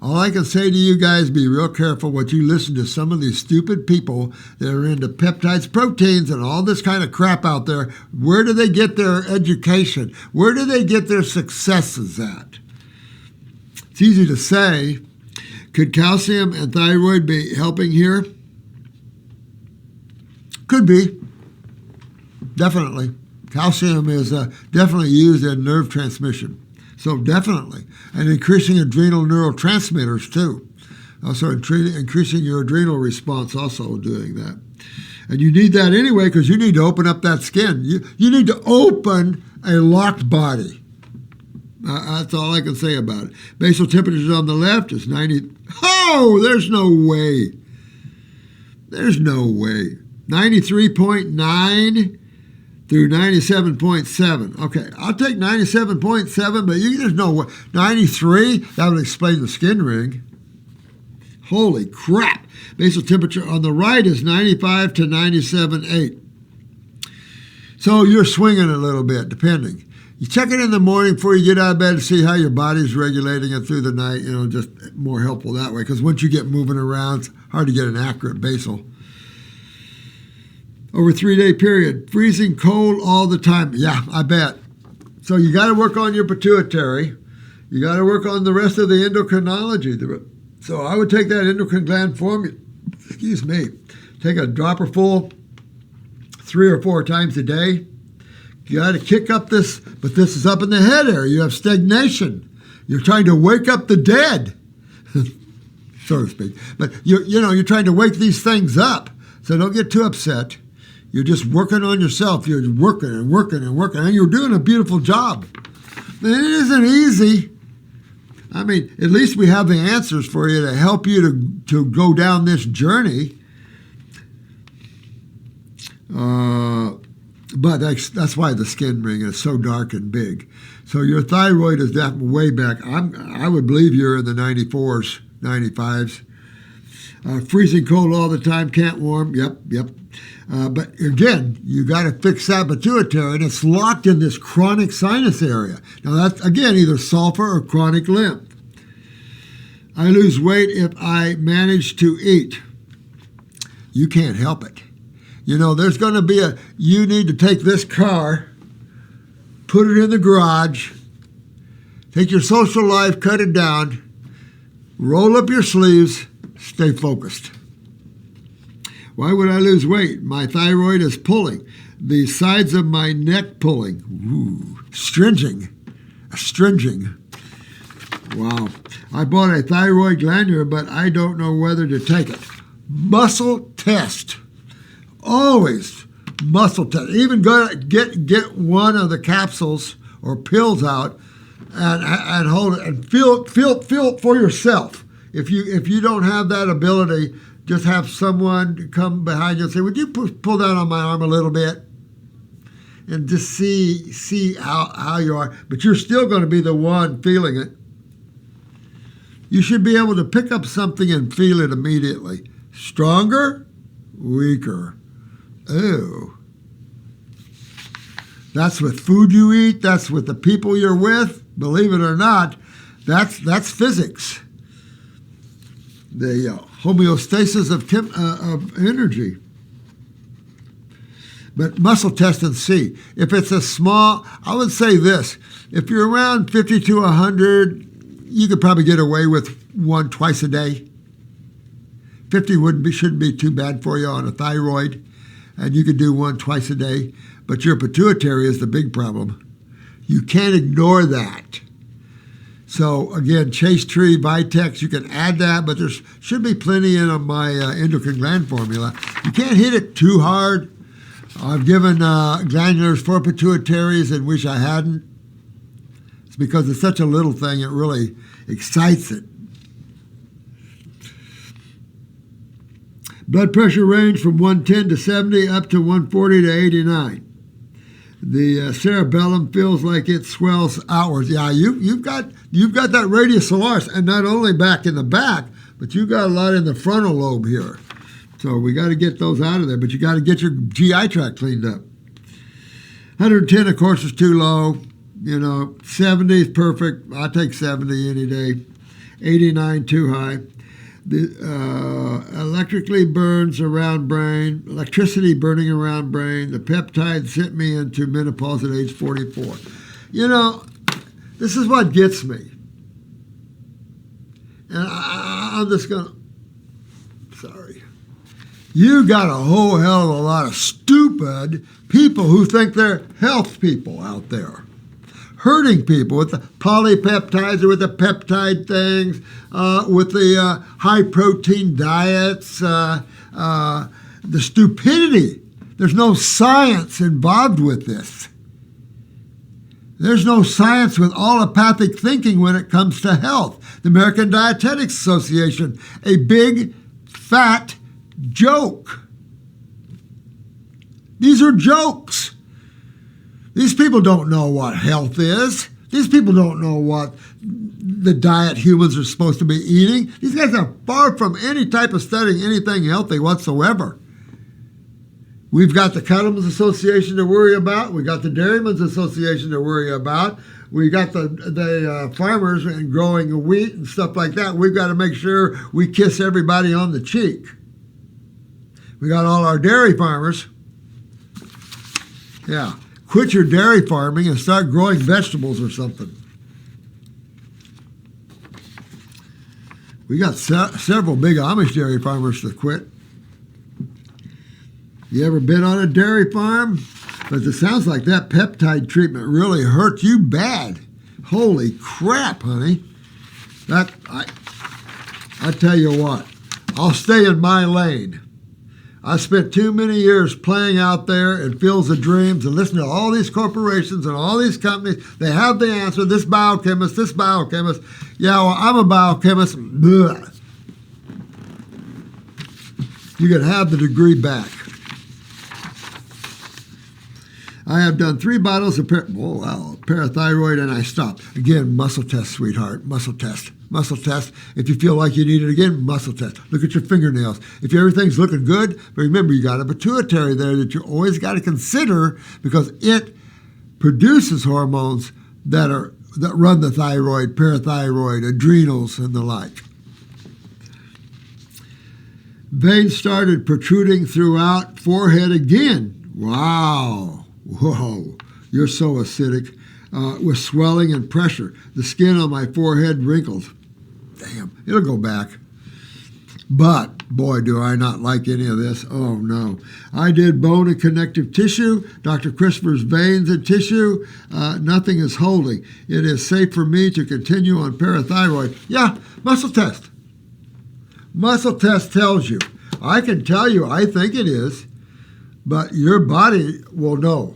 Speaker 1: All I can say to you guys, be real careful what you listen to some of these stupid people that are into peptides, proteins, and all this kind of crap out there. Where do they get their education? Where do they get their successes at? It's easy to say. Could calcium and thyroid be helping here? Could be. Definitely. Calcium is definitely used in nerve transmission. So definitely. And increasing adrenal neurotransmitters too. Also increasing your adrenal response, also doing that. And you need that anyway because you need to open up that skin. You need to open a locked body. That's all I can say about it. Basal temperatures on the left is 90. Oh, there's no way. There's no way. 93.9 through 97.7. Okay, I'll take 97.7, but there's no way. 93, that would explain the skin ring. Holy crap. Basal temperature on the right is 95 to 97.8. So you're swinging a little bit, depending. You check it in the morning before you get out of bed to see how your body's regulating it through the night. Just more helpful that way. Because once you get moving around, it's hard to get an accurate basal. Over a 3-day period, freezing cold all the time. Yeah, I bet. So you got to work on your pituitary. You got to work on the rest of the endocrinology. So I would take that endocrine gland formula. Take a dropper full 3 or 4 times a day. You got to kick up this, but this is up in the head area. You have stagnation. You're trying to wake up the dead. so to speak. But you're trying to wake these things up, so don't get too upset. You're just working on yourself. You're working and working and working, and you're doing a beautiful job. And it isn't easy. I mean, at least we have the answers for you to help you to go down this journey. But that's why the skin ring is so dark and big. So your thyroid is definitely way back. I would believe you're in the 94s, 95s. Freezing cold all the time, can't warm. Yep. But again, you got to fix that pituitary, and it's locked in this chronic sinus area. Now that's, again, either sulfur or chronic lymph. I lose weight if I manage to eat. You can't help it. There's going to be you need to take this car, put it in the garage, take your social life, cut it down, roll up your sleeves, stay focused. Why would I lose weight? My thyroid is pulling. The sides of my neck pulling. Ooh, astringing. Wow. I bought a thyroid glandular, but I don't know whether to take it. Muscle test. Always muscle test. Even get one of the capsules or pills out and hold it and feel it for yourself. If you don't have that ability, just have someone come behind you and say, "Would you pull down on my arm a little bit?" And just see how you are. But you're still going to be the one feeling it. You should be able to pick up something and feel it immediately. Stronger, weaker. Ew. That's with food you eat. That's with the people you're with. Believe it or not, that's physics. The homeostasis of energy. But muscle test and see. If it's a small, I would say this. If you're around 50 to 100, you could probably get away with one twice a day. 50 shouldn't be too bad for you on a thyroid. And you could do one twice a day. But your pituitary is the big problem. You can't ignore that. So again, Chase Tree, Vitex, you can add that, but there should be plenty in my endocrine gland formula. You can't hit it too hard. I've given glandulars for pituitaries and wish I hadn't. It's because it's such a little thing, it really excites it. Blood pressure range from 110 to 70 up to 140 to 89. The cerebellum feels like it swells outwards. Yeah, you've got that radius solaris, and not only back in the back, but you've got a lot in the frontal lobe here. So we got to get those out of there, but you got to get your GI tract cleaned up. 110, of course, is too low. 70 is perfect. I take 70 any day. 89, too high. The electrically burns around brain, electricity burning around brain. The peptides sent me into menopause at age 44. This is what gets me. And I'm just going to, sorry. You got a whole hell of a lot of stupid people who think they're health people out there. Hurting people with the polypeptides or with the peptide things, with the high-protein diets, the stupidity. There's no science involved with this. There's no science with allopathic thinking when it comes to health. The American Dietetics Association, a big, fat joke. These are jokes. These people don't know what health is. These people don't know what the diet humans are supposed to be eating. These guys are far from any type of studying anything healthy whatsoever. We've got the Cattlemen's Association to worry about. We've got the Dairymen's Association to worry about. We got the farmers and growing wheat and stuff like that. We've got to make sure we kiss everybody on the cheek. We got all our dairy farmers. Yeah. Quit your dairy farming and start growing vegetables or something. We got several big Amish dairy farmers to quit. You ever been on a dairy farm? But it sounds like that peptide treatment really hurt you bad. Holy crap, honey. I tell you what, I'll stay in my lane. I spent too many years playing out there in fields of dreams and listening to all these corporations and all these companies. They have the answer, this biochemist, this biochemist. Yeah, well, I'm a biochemist. Blah. You can have the degree back. I have done 3 bottles of parathyroid and I stopped. Again, muscle test, sweetheart, muscle test. Muscle test. If you feel like you need it again, muscle test. Look at your fingernails. If everything's looking good, but remember, you got a pituitary there that you always got to consider because it produces hormones that run the thyroid, parathyroid, adrenals, and the like. Veins started protruding throughout forehead again. Wow. Whoa, you're so acidic. With swelling and pressure. The skin on my forehead wrinkled. Damn, it'll go back. But, boy, do I not like any of this. Oh, no. I did bone and connective tissue, Dr. Christopher's veins and tissue. Nothing is holding. It is safe for me to continue on parathyroid. Yeah, muscle test. Muscle test tells you. I can tell you I think it is, but your body will know.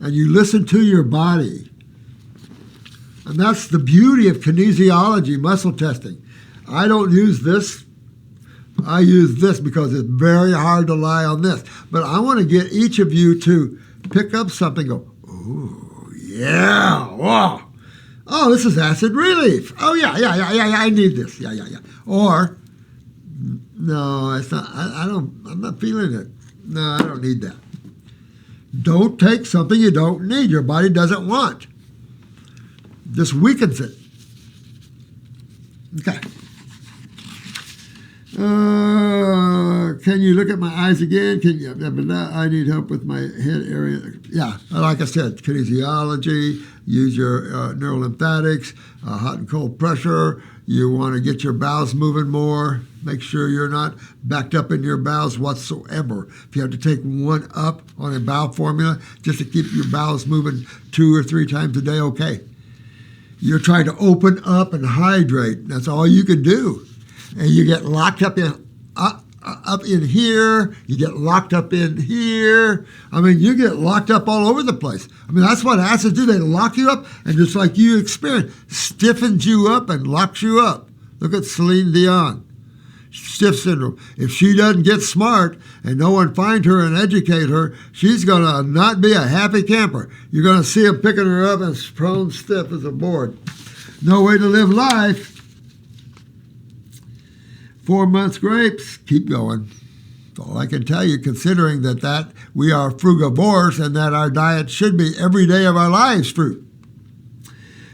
Speaker 1: And you listen to your body. And that's the beauty of kinesiology, muscle testing. I don't use this. I use this because it's very hard to lie on this. But I want to get each of you to pick up something and go, ooh, yeah, wow. Oh, this is acid relief. Oh, yeah, I need this. Yeah. Or, no, it's not. I'm not feeling it. No, I don't need that. Don't take something you don't need, your body doesn't want. This weakens it. Okay. Can you look at my eyes again? I need help with my head area. Yeah, like I said, kinesiology, use your neurolymphatics, hot and cold pressure. You want to get your bowels moving more. Make sure you're not backed up in your bowels whatsoever. If you have to take one up on a bowel formula just to keep your bowels moving 2 or 3 times a day, okay. You're trying to open up and hydrate. That's all you can do. And you get locked up in here. You get locked up in here. I mean, you get locked up all over the place. I mean, that's what acids do. They lock you up, and just like you experience, stiffens you up and locks you up. Look at Celine Dion. Stiff syndrome. If she doesn't get smart and no one find her and educate her, she's going to not be a happy camper. You're going to see them picking her up and prone stiff as a board. No way to live life. 4 months grapes. Keep going. That's all I can tell you, considering that we are frugivores and that our diet should be every day of our lives fruit.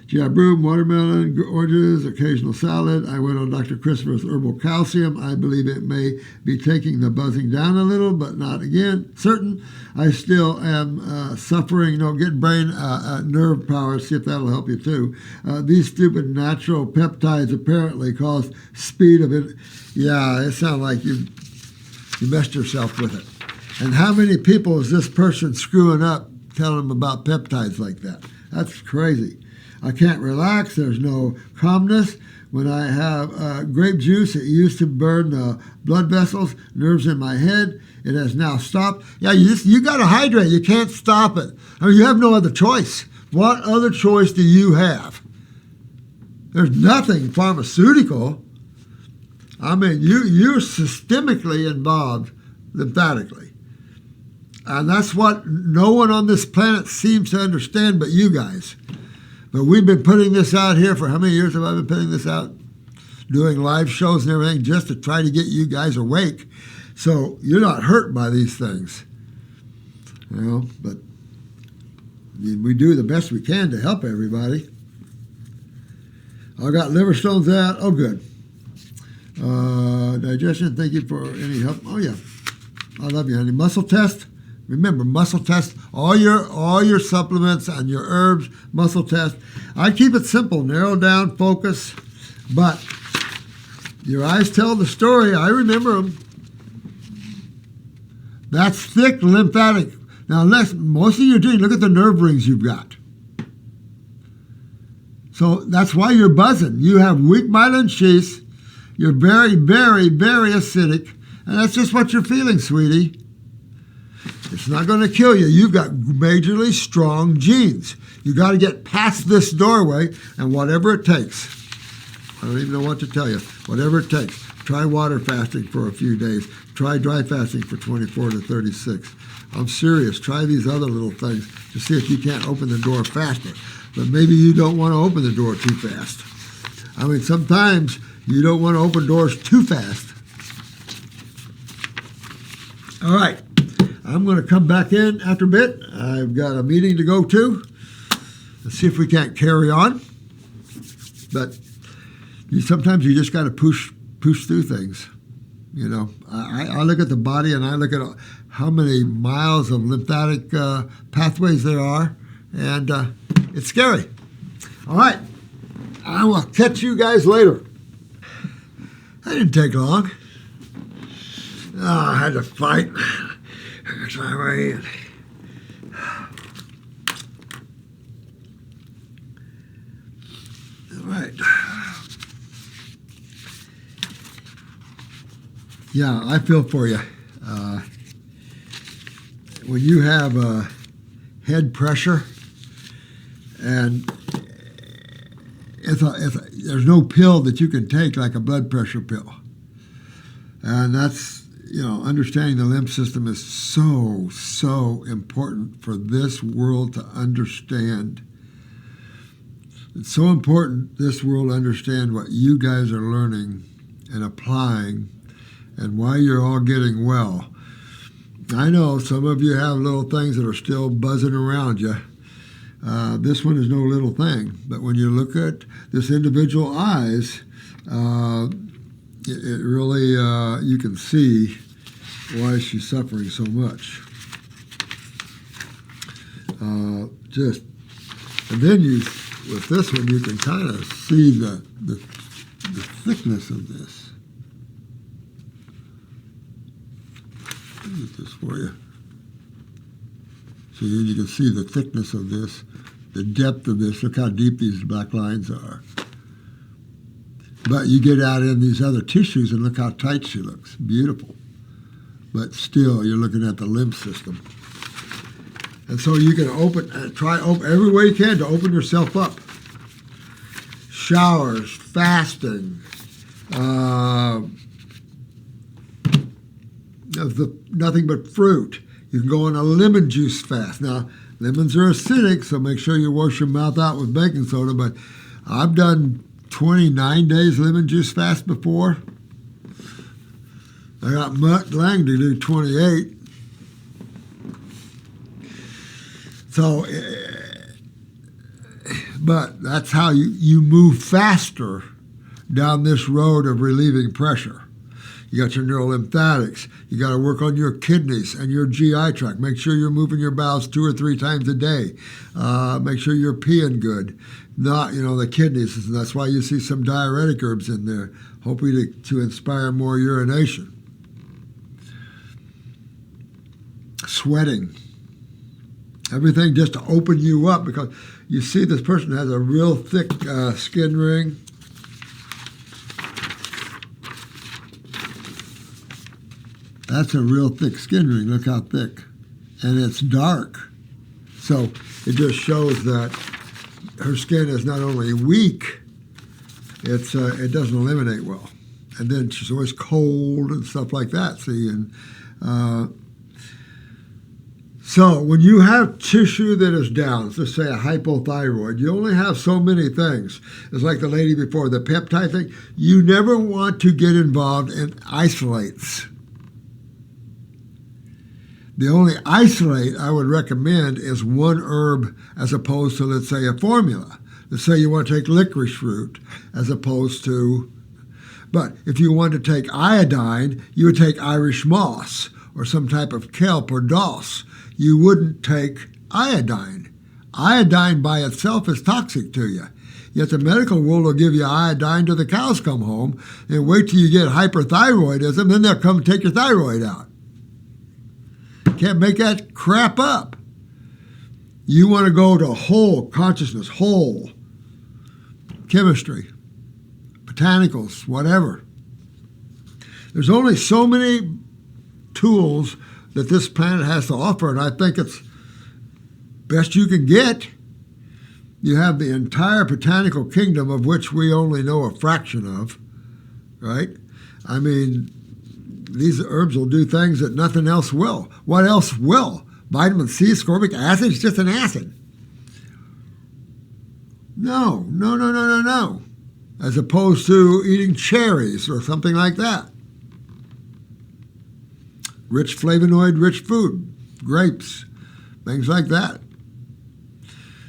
Speaker 1: GI broom, watermelon, oranges, occasional salad. I went on Dr. Christopher's herbal calcium. I believe it may be taking the buzzing down a little, but not again certain. I still am suffering, get brain nerve power. See if that'll help you too. These stupid natural peptides apparently cause speed of it. Yeah, it sounds like you messed yourself with it. And how many people is this person screwing up telling them about peptides like that? That's crazy. I can't relax. There's no calmness. When I have grape juice, it used to burn the blood vessels, nerves in my head. It has now stopped. Yeah, you got to hydrate. You can't stop it. I mean, you have no other choice. What other choice do you have? There's nothing pharmaceutical. I mean, you're systemically involved lymphatically. And that's what no one on this planet seems to understand but you guys. But we've been putting this out here for how many years have I been putting this out? Doing live shows and everything just to try to get you guys awake. So you're not hurt by these things. But we do the best we can to help everybody. I got liver stones out. Oh, good. Digestion, thank you for any help. Oh, yeah. I love you, honey. Muscle test. Remember, muscle test, all your supplements and your herbs, muscle test. I keep it simple, narrow down, focus, but your eyes tell the story. I remember them. That's thick lymphatic. Now, most of you doing, look at the nerve rings you've got. So that's why you're buzzing. You have weak myelin sheaths, You're very, very, very acidic, and that's just what you're feeling, sweetie. It's not going to kill you. You've got majorly strong genes. You got to get past this doorway, and whatever it takes. I don't even know what to tell you. Whatever it takes. Try water fasting for a few days. Try dry fasting for 24 to 36. I'm serious. Try these other little things to see if you can't open the door faster. But maybe you don't want to open the door too fast. I mean, sometimes you don't want to open doors too fast. All right. I'm going to come back in after a bit. I've got a meeting to go to. Let's see if we can't carry on. But sometimes you just got to push through things. You know, I look at the body and I look at how many miles of lymphatic pathways there are, and it's scary. All right. I will catch you guys later. That didn't take long. Oh, I had to fight. There's my way in. All right. Yeah, I feel for you. When you have head pressure, and there's no pill that you can take like a blood pressure pill, and that's, you know, understanding the lymph system is so important for this world to understand. It's so important this world understand what you guys are learning and applying and why you're all getting well. I know some of you have little things that are still buzzing around you. This one is no little thing, but when you look at this individual eyes, it really, you can see why she's suffering so much. And then with this one, you can kind of see the thickness of this. Let me get this for you. So you can see the thickness of this, the depth of this. Look how deep these black lines are. But you get out in these other tissues and look how tight she looks. Beautiful. But still, you're looking at the lymph system. And so you can try every way you can to open yourself up. Showers, fasting, nothing but fruit. You can go on a lemon juice fast. Now, lemons are acidic, so make sure you wash your mouth out with baking soda, but I've done 29 days lemon juice fast before. I got Mutt Lang to do 28. So, but that's how you move faster down this road of relieving pressure. You got your neurolymphatics. You got to work on your kidneys and your GI tract. Make sure you're moving your bowels 2 or 3 times a day. Make sure you're peeing good. Not, the kidneys. And that's why you see some diuretic herbs in there, hoping to inspire more urination. Sweating. Everything just to open you up, because you see this person has a real thick skin ring. That's a real thick skin ring. Look how thick. And it's dark. So it just shows that her skin is not only weak, it doesn't eliminate well. And then she's always cold and stuff like that, see? And so when you have tissue that is down, let's say a hypothyroid, you only have so many things. It's like the lady before, the peptide thing. You never want to get involved in isolates. The only isolate I would recommend is one herb as opposed to, let's say, a formula. Let's say you want to take licorice root as opposed to, but if you want to take iodine, you would take Irish moss or some type of kelp or doss. You wouldn't take iodine. Iodine by itself is toxic to you. Yet the medical world will give you iodine till the cows come home and wait till you get hyperthyroidism, then they'll come take your thyroid out. Can't make that crap up. You want to go to whole consciousness, whole chemistry, botanicals, whatever. There's only so many tools that this planet has to offer, and I think it's best you can get. You have the entire botanical kingdom, of which we only know a fraction of, right? I mean, these herbs will do things that nothing else will. What else will? Vitamin C, ascorbic acid is just an acid. No. As opposed to eating cherries or something like that. Rich flavonoid, rich food, grapes, things like that.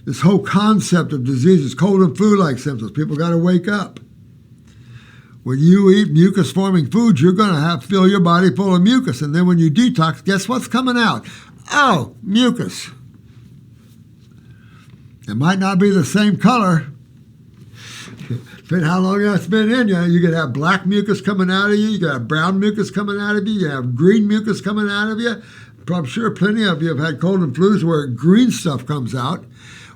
Speaker 1: This whole concept of diseases, cold and flu-like symptoms, people got to wake up. When you eat mucus-forming foods, you're going to fill your body full of mucus. And then when you detox, guess what's coming out? Oh, mucus. It might not be the same color. Depending how long that's been in you, you could have black mucus coming out of you, you could have brown mucus coming out of you, you have green mucus coming out of you. I'm sure plenty of you have had cold and flus where green stuff comes out.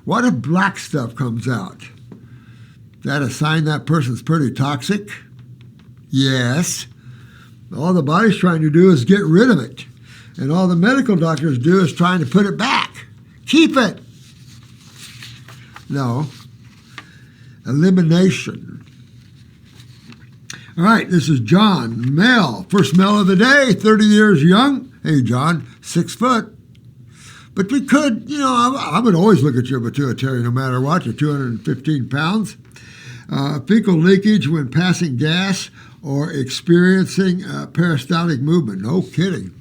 Speaker 1: What if black stuff comes out? Is that a sign that person's pretty toxic? Yes. All the body's trying to do is get rid of it. And all the medical doctors do is trying to put it back. Keep it. No. Elimination. All right, this is John, male. First male of the day, 30 years young. Hey, John, 6 foot. But we could, I would always look at your pituitary no matter what. You're 215 pounds. Fecal leakage when passing gas or experiencing peristaltic movement. No kidding.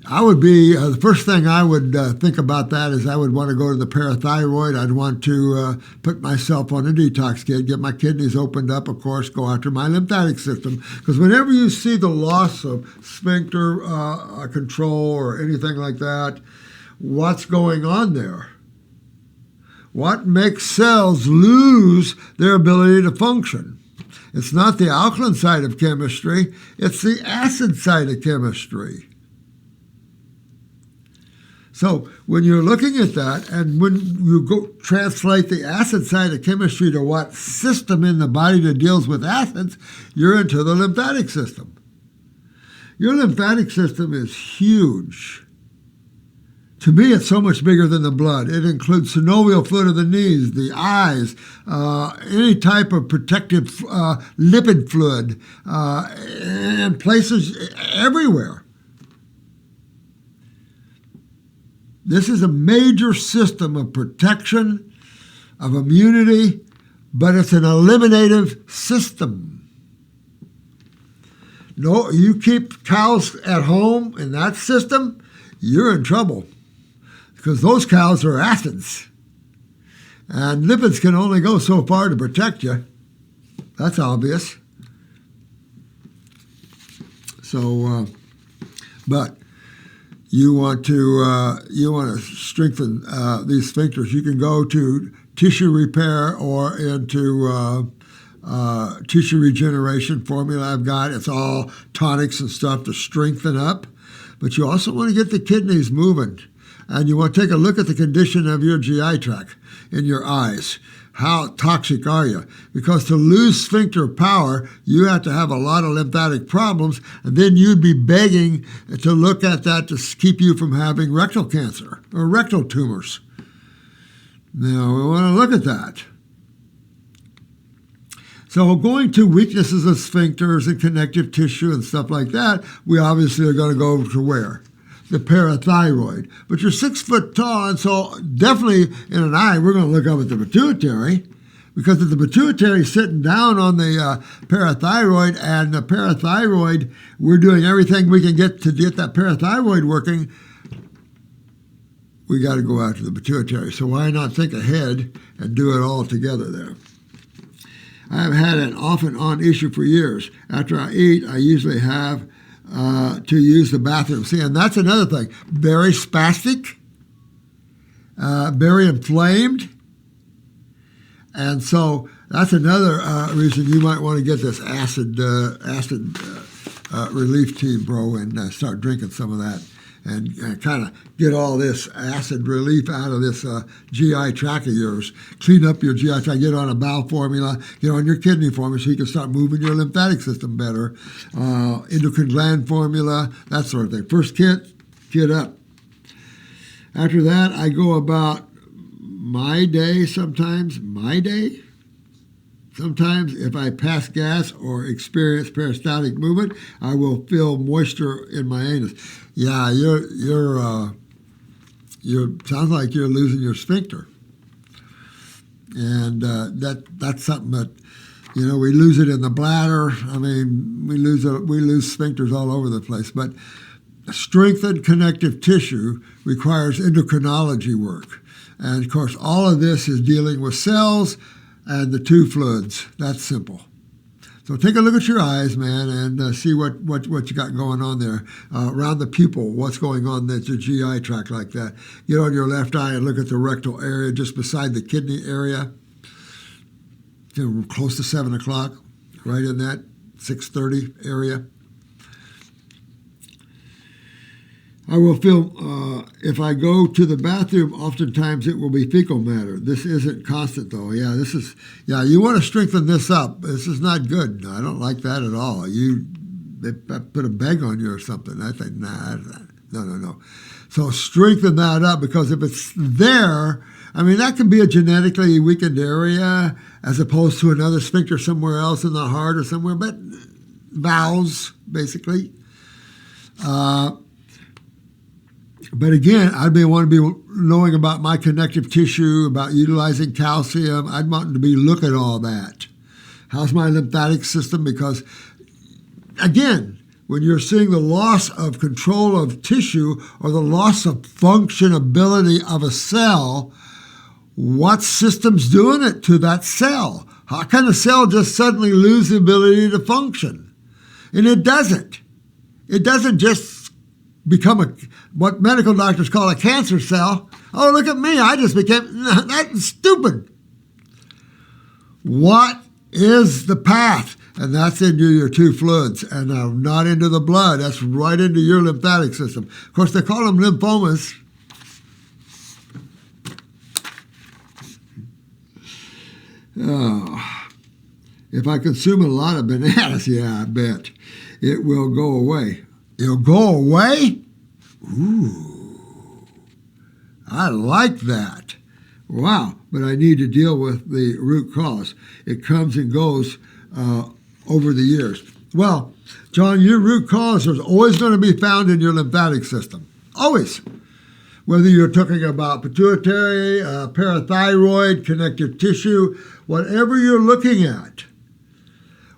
Speaker 1: I would be, the first thing I would think about that is I would want to go to the parathyroid. I'd want to put myself on a detox kit, get my kidneys opened up, of course, go after my lymphatic system. Because whenever you see the loss of sphincter control or anything like that, what's going on there? What makes cells lose their ability to function? It's not the alkaline side of chemistry, it's the acid side of chemistry. So when you're looking at that, and when you go translate the acid side of chemistry to what system in the body that deals with acids, you're into the lymphatic system. Your lymphatic system is huge. To me, it's so much bigger than the blood. It includes synovial fluid of the knees, the eyes, any type of protective lipid fluid, and places everywhere. This is a major system of protection, of immunity, but it's an eliminative system. No, you keep cows at home in that system, you're in trouble because those cows are acids. And lipids can only go so far to protect you. That's obvious. So, but you want to strengthen these sphincters. You can go to tissue repair or into tissue regeneration formula I've got. It's all tonics and stuff to strengthen up. But you also want to get the kidneys moving. And you want to take a look at the condition of your GI tract in your eyes. How toxic are you? Because to lose sphincter power, you have to have a lot of lymphatic problems, and then you'd be begging to look at that to keep you from having rectal cancer or rectal tumors. Now, we want to look at that. So going to weaknesses of sphincters and connective tissue and stuff like that, we obviously are going to go to where? The parathyroid. But you're 6 foot tall, and so definitely in an eye, we're going to look up at the pituitary, because if the pituitary is sitting down on the parathyroid, and the parathyroid, we're doing everything we can get to get that parathyroid working, we got to go after the pituitary. So why not think ahead and do it all together there? I've had an off and on issue for years. After I eat, I usually have to use the bathroom. See, and that's another thing. Very spastic, very inflamed. And so that's another reason you might want to get this acid relief tea, bro, and start drinking some of that. and kind of get all this acid relief out of this GI tract of yours. Clean up your GI tract, get on a bowel formula, get on your kidney formula so you can start moving your lymphatic system better. Endocrine gland formula, that sort of thing. First kit up. After that, I go about my day sometimes. Sometimes if I pass gas or experience peristaltic movement, I will feel moisture in my anus. Yeah, you're sounds like you're losing your sphincter. And that's something that, we lose it in the bladder. I mean, we lose sphincters all over the place. But strengthened connective tissue requires endocrinology work. And of course, all of this is dealing with cells and the two fluids. That's simple. So take a look at your eyes, man, and see what you got going on there. Around the pupil, what's going on that's your GI tract like that. Get on your left eye and look at the rectal area just beside the kidney area. Close to 7 o'clock, right in that 6:30 area. I will feel, if I go to the bathroom, oftentimes it will be fecal matter. This isn't constant, though. You want to strengthen this up. This is not good. No, I don't like that at all. They put a bag on you or something. I think, no. So strengthen that up, because if it's there, I mean, that can be a genetically weakened area as opposed to another sphincter somewhere else in the heart or somewhere, but bowels, basically. But again, I'd want to be knowing about my connective tissue, about utilizing calcium. I'd want to be look at all that. How's my lymphatic system? Because, again, when you're seeing the loss of control of tissue or the loss of functionability of a cell, what system's doing it to that cell? How can a cell just suddenly lose the ability to function? And it doesn't. It doesn't just become what medical doctors call a cancer cell. Oh, look at me, I just became, that's stupid. What is the path? And that's into your two fluids, and not into the blood. That's right into your lymphatic system. Of course, they call them lymphomas. Oh, if I consume a lot of bananas, yeah, I bet it will go away. It'll go away? Ooh, I like that. Wow, but I need to deal with the root cause. It comes and goes over the years. Well, John, your root cause is always going to be found in your lymphatic system. Always. Whether you're talking about pituitary, parathyroid, connective tissue, whatever you're looking at,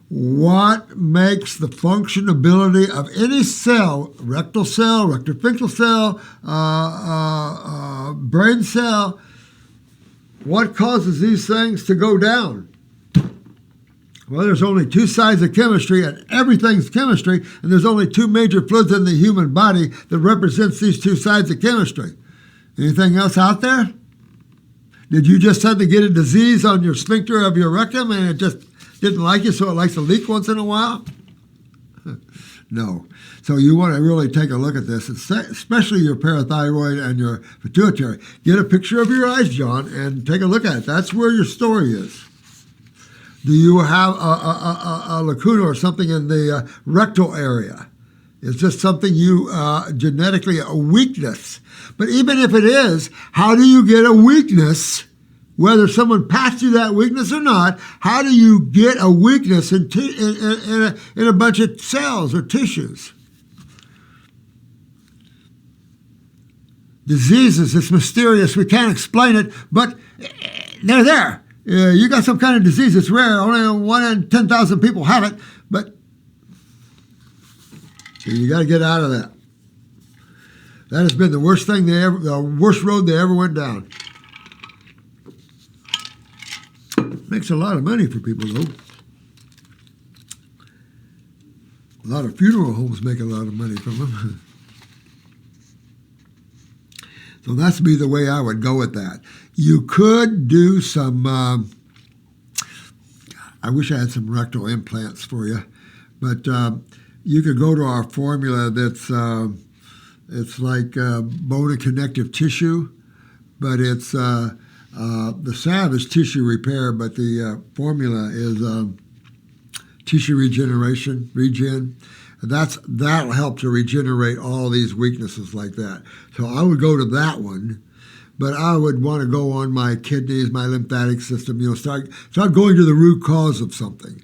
Speaker 1: what makes the functionability of any cell, rectal cell, rectosphinctal cell, brain cell, what causes these things to go down? Well, there's only two sides of chemistry, and everything's chemistry, and there's only two major fluids in the human body that represents these two sides of chemistry. Anything else out there? Did you just suddenly get a disease on your sphincter of your rectum and it just didn't like you, so it likes to leak once in a while? No. So you want to really take a look at this, especially your parathyroid and your pituitary. Get a picture of your eyes, John, and take a look at it. That's where your story is. Do you have a lacuna or something in the rectal area? Is this something you genetically, a weakness? But even if it is, how do you get a weakness? Whether someone passed you that weakness or not, how do you get a weakness in a bunch of cells or tissues? Diseases, it's mysterious. We can't explain it, but they're there. You got some kind of disease. It's rare. Only 1 in 10,000 people have it, but you got to get out of that. That has been the worst thing the worst road they ever went down. Makes a lot of money for people, though. A lot of funeral homes make a lot of money from them. So that's be the way I would go with that. You could do some, I wish I had some rectal implants for you, but you could go to our formula that's It's like bone and connective tissue, but it's the salve is tissue repair, but the formula is tissue regeneration, regen. That'll help to regenerate all these weaknesses like that. So I would go to that one, but I would want to go on my kidneys, my lymphatic system. Start going to the root cause of something.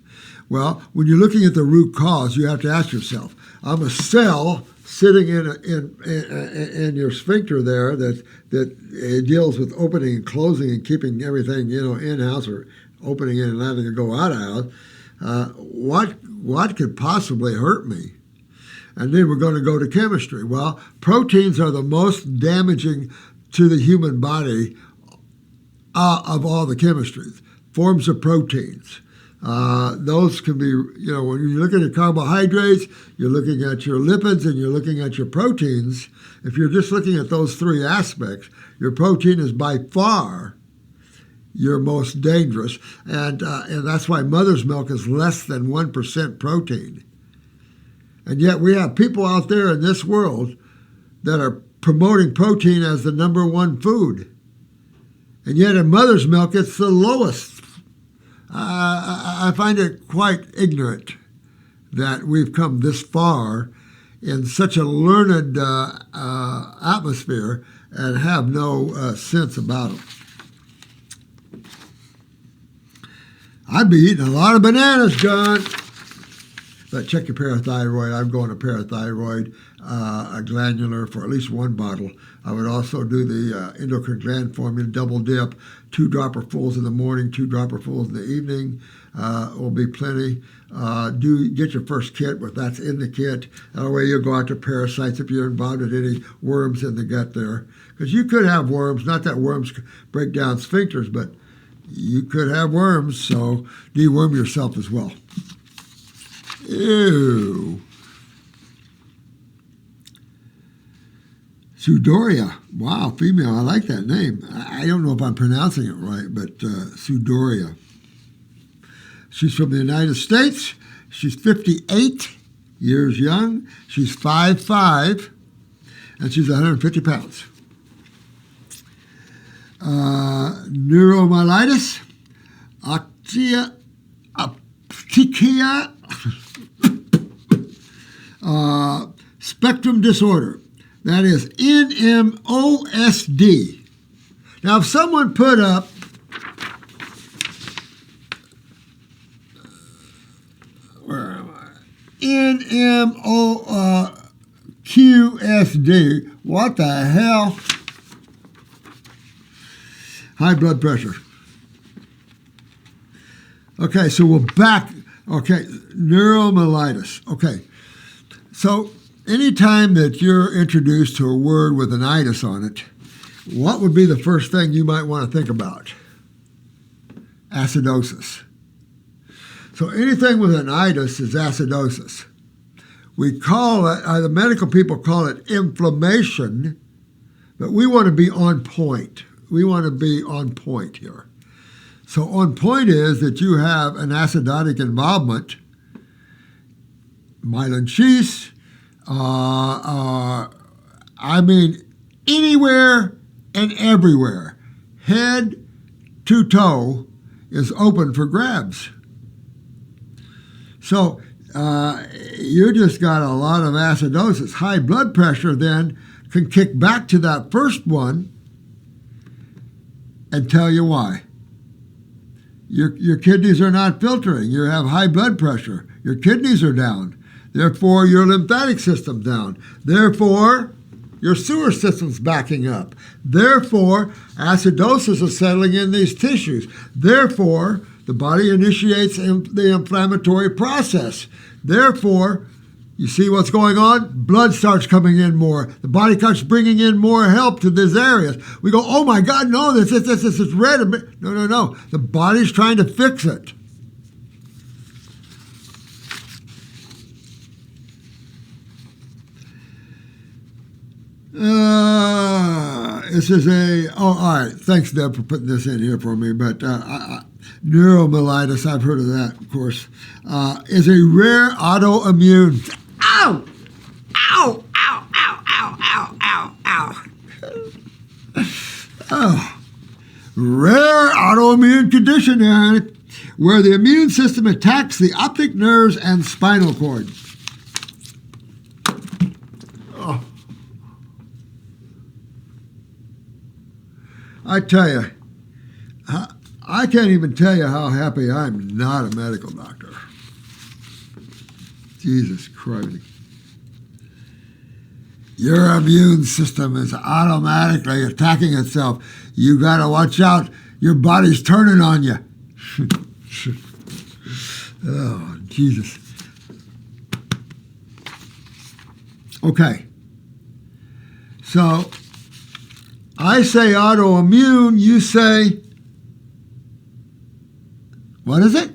Speaker 1: Well, when you're looking at the root cause, you have to ask yourself: I'm a cell sitting in your sphincter there that deals with opening and closing and keeping everything in house, or opening it and letting it go out of house. What could possibly hurt me? And then we're going to go to chemistry. Well, proteins are the most damaging to the human body of all the chemistries. Forms of proteins. Those can be, when you're looking at carbohydrates, you're looking at your lipids, and you're looking at your proteins. If you're just looking at those three aspects, your protein is by far your most dangerous. And that's why mother's milk is less than 1% protein. And yet we have people out there in this world that are promoting protein as the number one food. And yet in mother's milk, it's the lowest. I find it quite ignorant that we've come this far in such a learned atmosphere and have no sense about it. I'd be eating a lot of bananas, John. But check your parathyroid. I'm going to parathyroid, a glandular for at least one bottle. I would also do the endocrine gland formula, double dip, 2 dropperfuls in the morning, 2 dropperfuls in the evening. Will be plenty. Get your first kit, but that's in the kit. That way you'll go after parasites if you're involved in any worms in the gut there. Because you could have worms, not that worms break down sphincters, but you could have worms, so deworm yourself as well. Ew. Sudoria. Wow, female. I like that name. I don't know if I'm pronouncing it right, but Sudoria. She's from the United States. She's 58 years young. She's 5'5", and she's 150 pounds. Neuromyelitis, actinic spectrum disorder. That is NMOSD. Now, if someone put up NMOQSD, what the hell? High blood pressure. Okay, so we're back. Okay, neuromyelitis. Okay, so anytime that you're introduced to a word with an itis on it, what would be the first thing you might want to think about? Acidosis. So anything with an itis is acidosis. We call it, the medical people call it inflammation, but we want to be on point. We want to be on point here. So on point is that you have an acidotic involvement, myelin sheaths, anywhere and everywhere, head to toe is open for grabs. So you just got a lot of acidosis. High blood pressure then can kick back to that first one and tell you why. Your kidneys are not filtering. You have high blood pressure. Your kidneys are down. Therefore, your lymphatic system's down. Therefore, your sewer system's backing up. Therefore, acidosis is settling in these tissues. Therefore, the body initiates the inflammatory process. Therefore, you see what's going on? Blood starts coming in more. The body starts bringing in more help to these areas. We go, oh my God, no, this is red. No. The body's trying to fix it. This is all right. Thanks, Deb, for putting this in here for me. But neuromyelitis, I've heard of that, of course, is a rare autoimmune. Ow! Ow! Ow! Ow! Ow! Ow! Ow. Oh. Rare autoimmune condition, Aaron, where the immune system attacks the optic nerves and spinal cord. Oh. I tell you, I can't even tell you how happy I'm not a medical doctor. Jesus Christ. Your immune system is automatically attacking itself. You got to watch out. Your body's turning on you. Oh, Jesus. Okay. So, I say autoimmune, you say, what is it?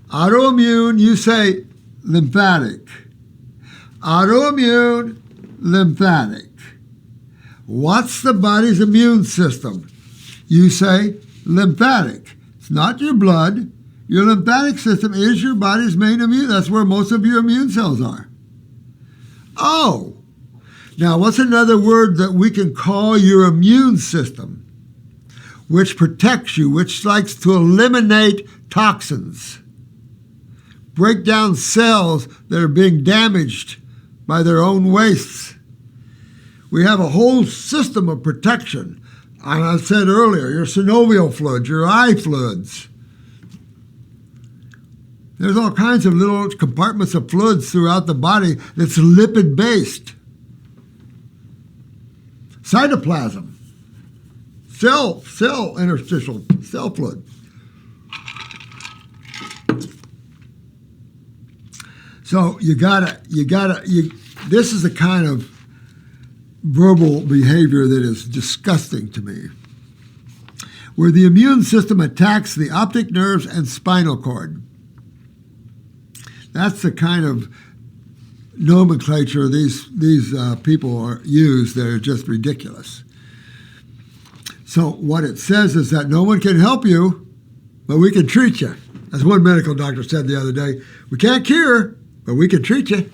Speaker 1: Autoimmune, you say lymphatic. Autoimmune, lymphatic. What's the body's immune system? You say lymphatic. It's not your blood. Your lymphatic system is your body's main immune. That's where most of your immune cells are. Oh. Now, what's another word that we can call your immune system, which protects you, which likes to eliminate toxins, break down cells that are being damaged by their own wastes? We have a whole system of protection. And I said earlier, your synovial fluids, your eye fluids. There's all kinds of little compartments of fluids throughout the body that's lipid-based. Cytoplasm, cell interstitial, cell fluid. So this is the kind of verbal behavior that is disgusting to me, where the immune system attacks the optic nerves and spinal cord. That's the kind of nomenclature these people use that are just ridiculous. So what it says is that no one can help you, but we can treat you. As one medical doctor said the other day, we can't cure, but we can treat you.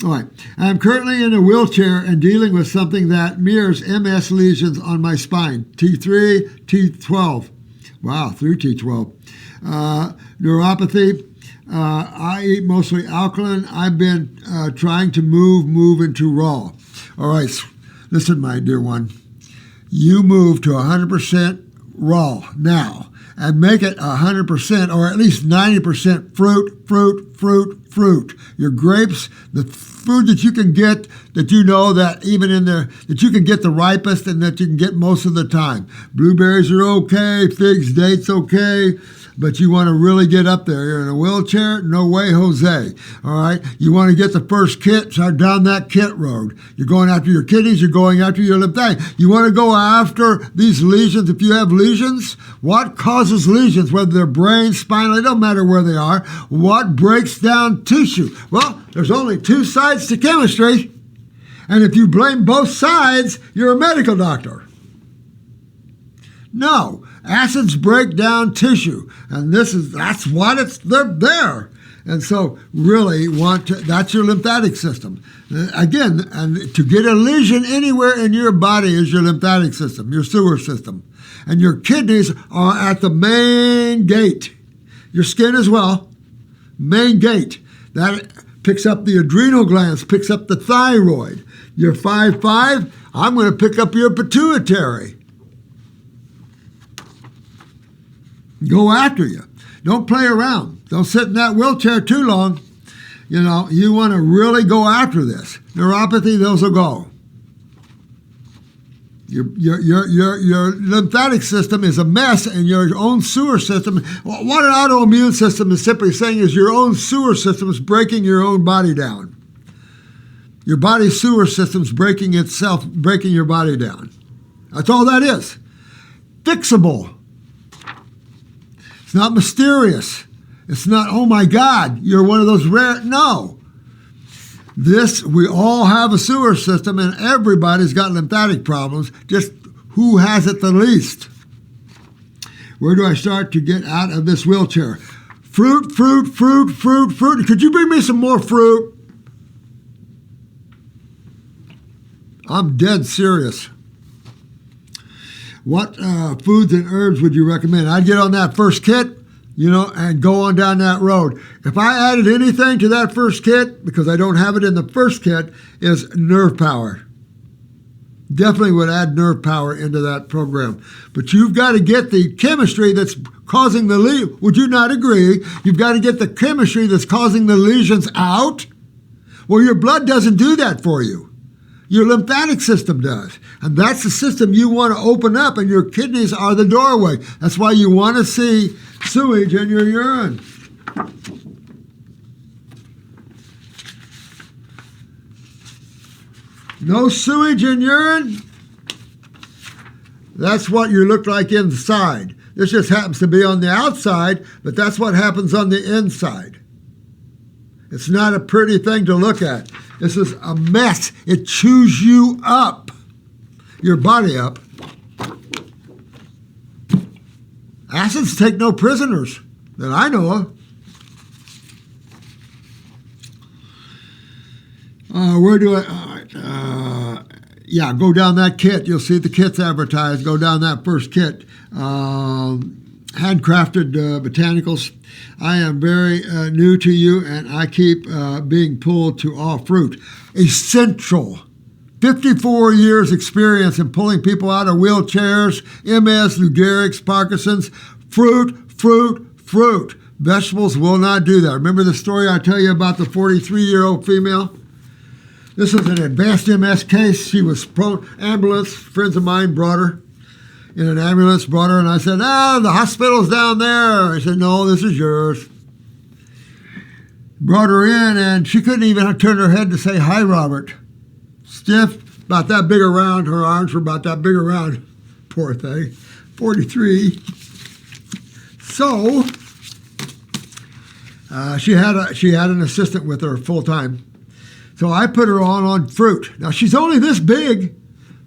Speaker 1: All right. I'm currently in a wheelchair and dealing with something that mirrors MS lesions on my spine. T3, T12. Wow, through T12. Neuropathy. I eat mostly alkaline. I've been trying to move into raw. All right. Listen, my dear one. You move to 100% raw now. And make it 100% or at least 90% fruit. Your grapes, the food that you can get, that you know that even in there, that you can get the ripest and that you can get most of the time. Blueberries are okay, figs, dates okay, but you want to really get up there. You're in a wheelchair? No way, Jose. All right? You want to get the first kit? Start down that kit road. You're going after your kidneys. You're going after your lymphatic. You want to go after these lesions. If you have lesions, what causes lesions? Whether they're brain, spinal, it don't matter where they are. What breaks down tissue? Well, there's only two sides to chemistry. And if you blame both sides, you're a medical doctor. No, acids break down tissue, and that's what they're there. And so really that's your lymphatic system. Again, and to get a lesion anywhere in your body is your lymphatic system, your sewer system. And your kidneys are at the main gate. Your skin as well, main gate. That picks up the adrenal glands, picks up the thyroid. You're 5'5", I'm going to pick up your pituitary. Go after you. Don't play around. Don't sit in that wheelchair too long. You know, you want to really go after this. Neuropathy, those will go. Your lymphatic system is a mess, and your own sewer system. What an autoimmune system is simply saying is your own sewer system is breaking your own body down. Your body's sewer system's breaking your body down. That's all that is. Fixable. It's not mysterious. It's not, oh my God, you're one of those rare. No. We all have a sewer system, and everybody's got lymphatic problems, just who has it the least? Where do I start to get out of this wheelchair? Fruit. Could you bring me some more fruit? I'm dead serious. What foods and herbs would you recommend? I'd get on that first kit, and go on down that road. If I added anything to that first kit, because I don't have it in the first kit, is nerve power. Definitely would add nerve power into that program. But you've got to get the chemistry that's causing the lesion. Would you not agree? You've got to get the chemistry that's causing the lesions out. Well, your blood doesn't do that for you. Your lymphatic system does. And that's the system you want to open up, and your kidneys are the doorway. That's why you want to see sewage in your urine. No sewage in urine? That's what you look like inside. This just happens to be on the outside, but that's what happens on the inside. It's not a pretty thing to look at. This is a mess. It chews you up, your body up. Acids take no prisoners that I know of. Where do I... go down that kit. You'll see the kits advertised. Go down that first kit. Handcrafted botanicals. I am very new to you, and I keep being pulled to all fruit. Essential. 54 years experience in pulling people out of wheelchairs, MS, Lou Gehrig's, Parkinson's. Fruit, fruit, fruit. Vegetables will not do that. Remember the story I tell you about the 43-year-old female? This was an advanced MS case. She was ambulance. Friends of mine brought her in an ambulance, and I said, the hospital's down there. I said, no, this is yours. Brought her in, and she couldn't even turn her head to say, hi, Robert. Stiff, about that big around. Her arms were about that big around. Poor thing. 43. So, she had an assistant with her full time. So I put her all on fruit. Now, she's only this big.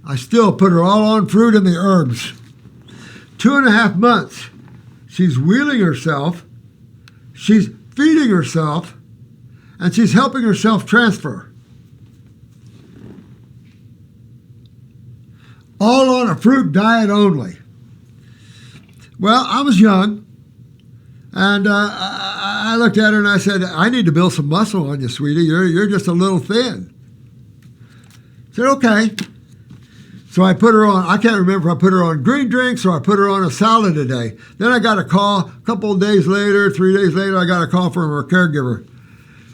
Speaker 1: I still put her all on fruit and the herbs. 2.5 months. She's wheeling herself. She's feeding herself. And she's helping herself transfer. All on a fruit diet only. Well, I was young. And I looked at her and I said, I need to build some muscle on you, sweetie. You're just a little thin. I said, okay. So I put her on, I can't remember if I put her on green drinks or I put her on a salad a day. Then I got a call, a couple of days later, 3 days later, I got a call from her caregiver.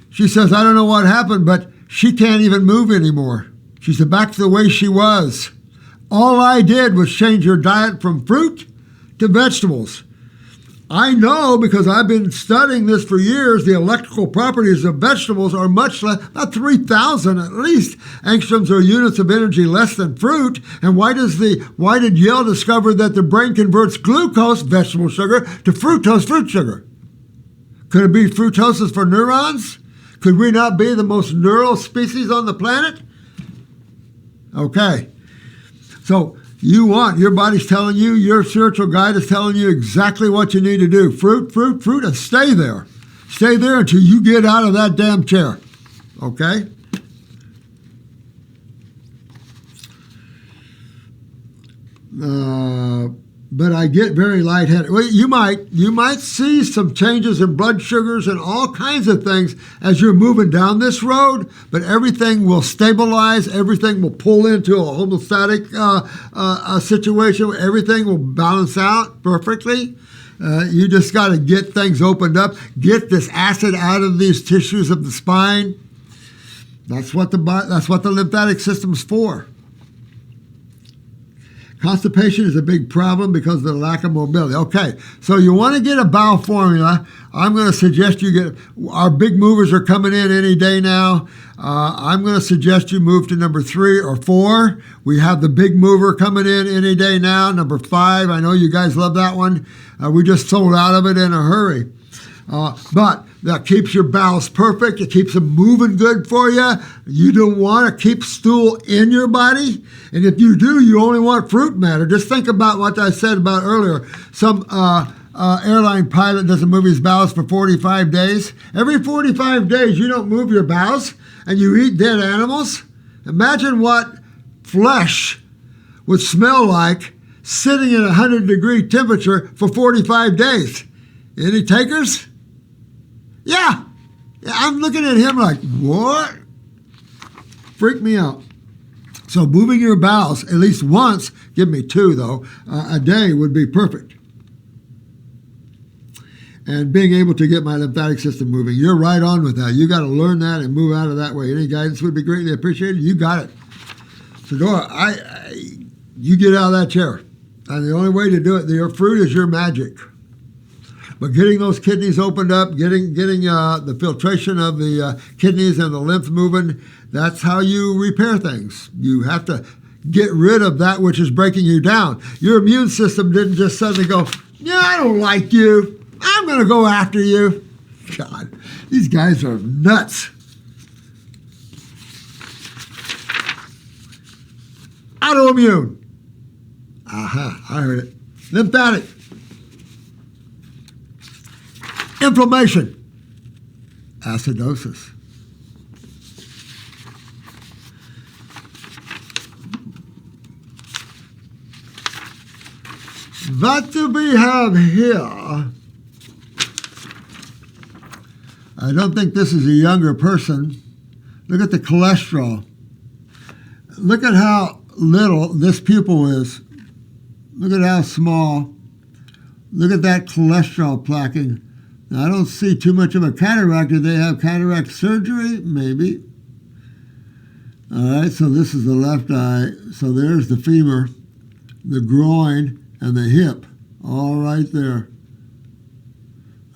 Speaker 1: She says, I don't know what happened, but she can't even move anymore. She said, back to the way she was. All I did was change her diet from fruit to vegetables. I know, because I've been studying this for years, the electrical properties of vegetables are much less, about 3,000 at least, angstroms or units of energy less than fruit. And why did Yale discover that the brain converts glucose, vegetable sugar, to fructose, fruit sugar? Could it be fructosis for neurons? Could we not be the most neural species on the planet? Okay. So, your body's telling you, your spiritual guide is telling you exactly what you need to do. Fruit, fruit, fruit, and stay there. Stay there until you get out of that damn chair. Okay? But I get very lightheaded. Well, you might see some changes in blood sugars and all kinds of things as you're moving down this road, but everything will stabilize, everything will pull into a homeostatic situation, everything will balance out perfectly. You just got to get things opened up, get this acid out of these tissues of the spine. That's what the lymphatic system's for. Constipation is a big problem because of the lack of mobility. Okay, so you want to get a bowel formula. I'm going to suggest you get, our big movers are coming in any day now. I'm going to suggest you move to number 3 or 4. We have the big mover coming in any day now, number 5. I know you guys love that one. We just sold out of it in a hurry. But that keeps your bowels perfect. It keeps them moving good for you. You don't want to keep stool in your body. And if you do, you only want fruit matter. Just think about what I said about earlier. Some airline pilot doesn't move his bowels for 45 days. Every 45 days, you don't move your bowels and you eat dead animals. Imagine what flesh would smell like sitting at 100-degree temperature for 45 days. Any takers? Yeah. I'm looking at him like, what? Freaked me out. So moving your bowels at least once, give me 2 though, a day would be perfect. And being able to get my lymphatic system moving. You're right on with that. You got to learn that and move out of that way. Any guidance would be greatly appreciated. You got it. So Dora, you get out of that chair. And the only way to do it, your fruit is your magic. But getting those kidneys opened up, getting the filtration of the kidneys and the lymph moving, that's how you repair things. You have to get rid of that which is breaking you down. Your immune system didn't just suddenly go, yeah, I don't like you. I'm going to go after you. God, these guys are nuts. Autoimmune. Aha, I heard it. Lymphatic. Inflammation. Acidosis. What do we have here? I don't think this is a younger person. Look at the cholesterol. Look at how little this pupil is. Look at how small. Look at that cholesterol plaquing. Now, I don't see too much of a cataract. Do they have cataract surgery? Maybe. All right, so this is the left eye. So there's the femur, the groin, and the hip, all right there.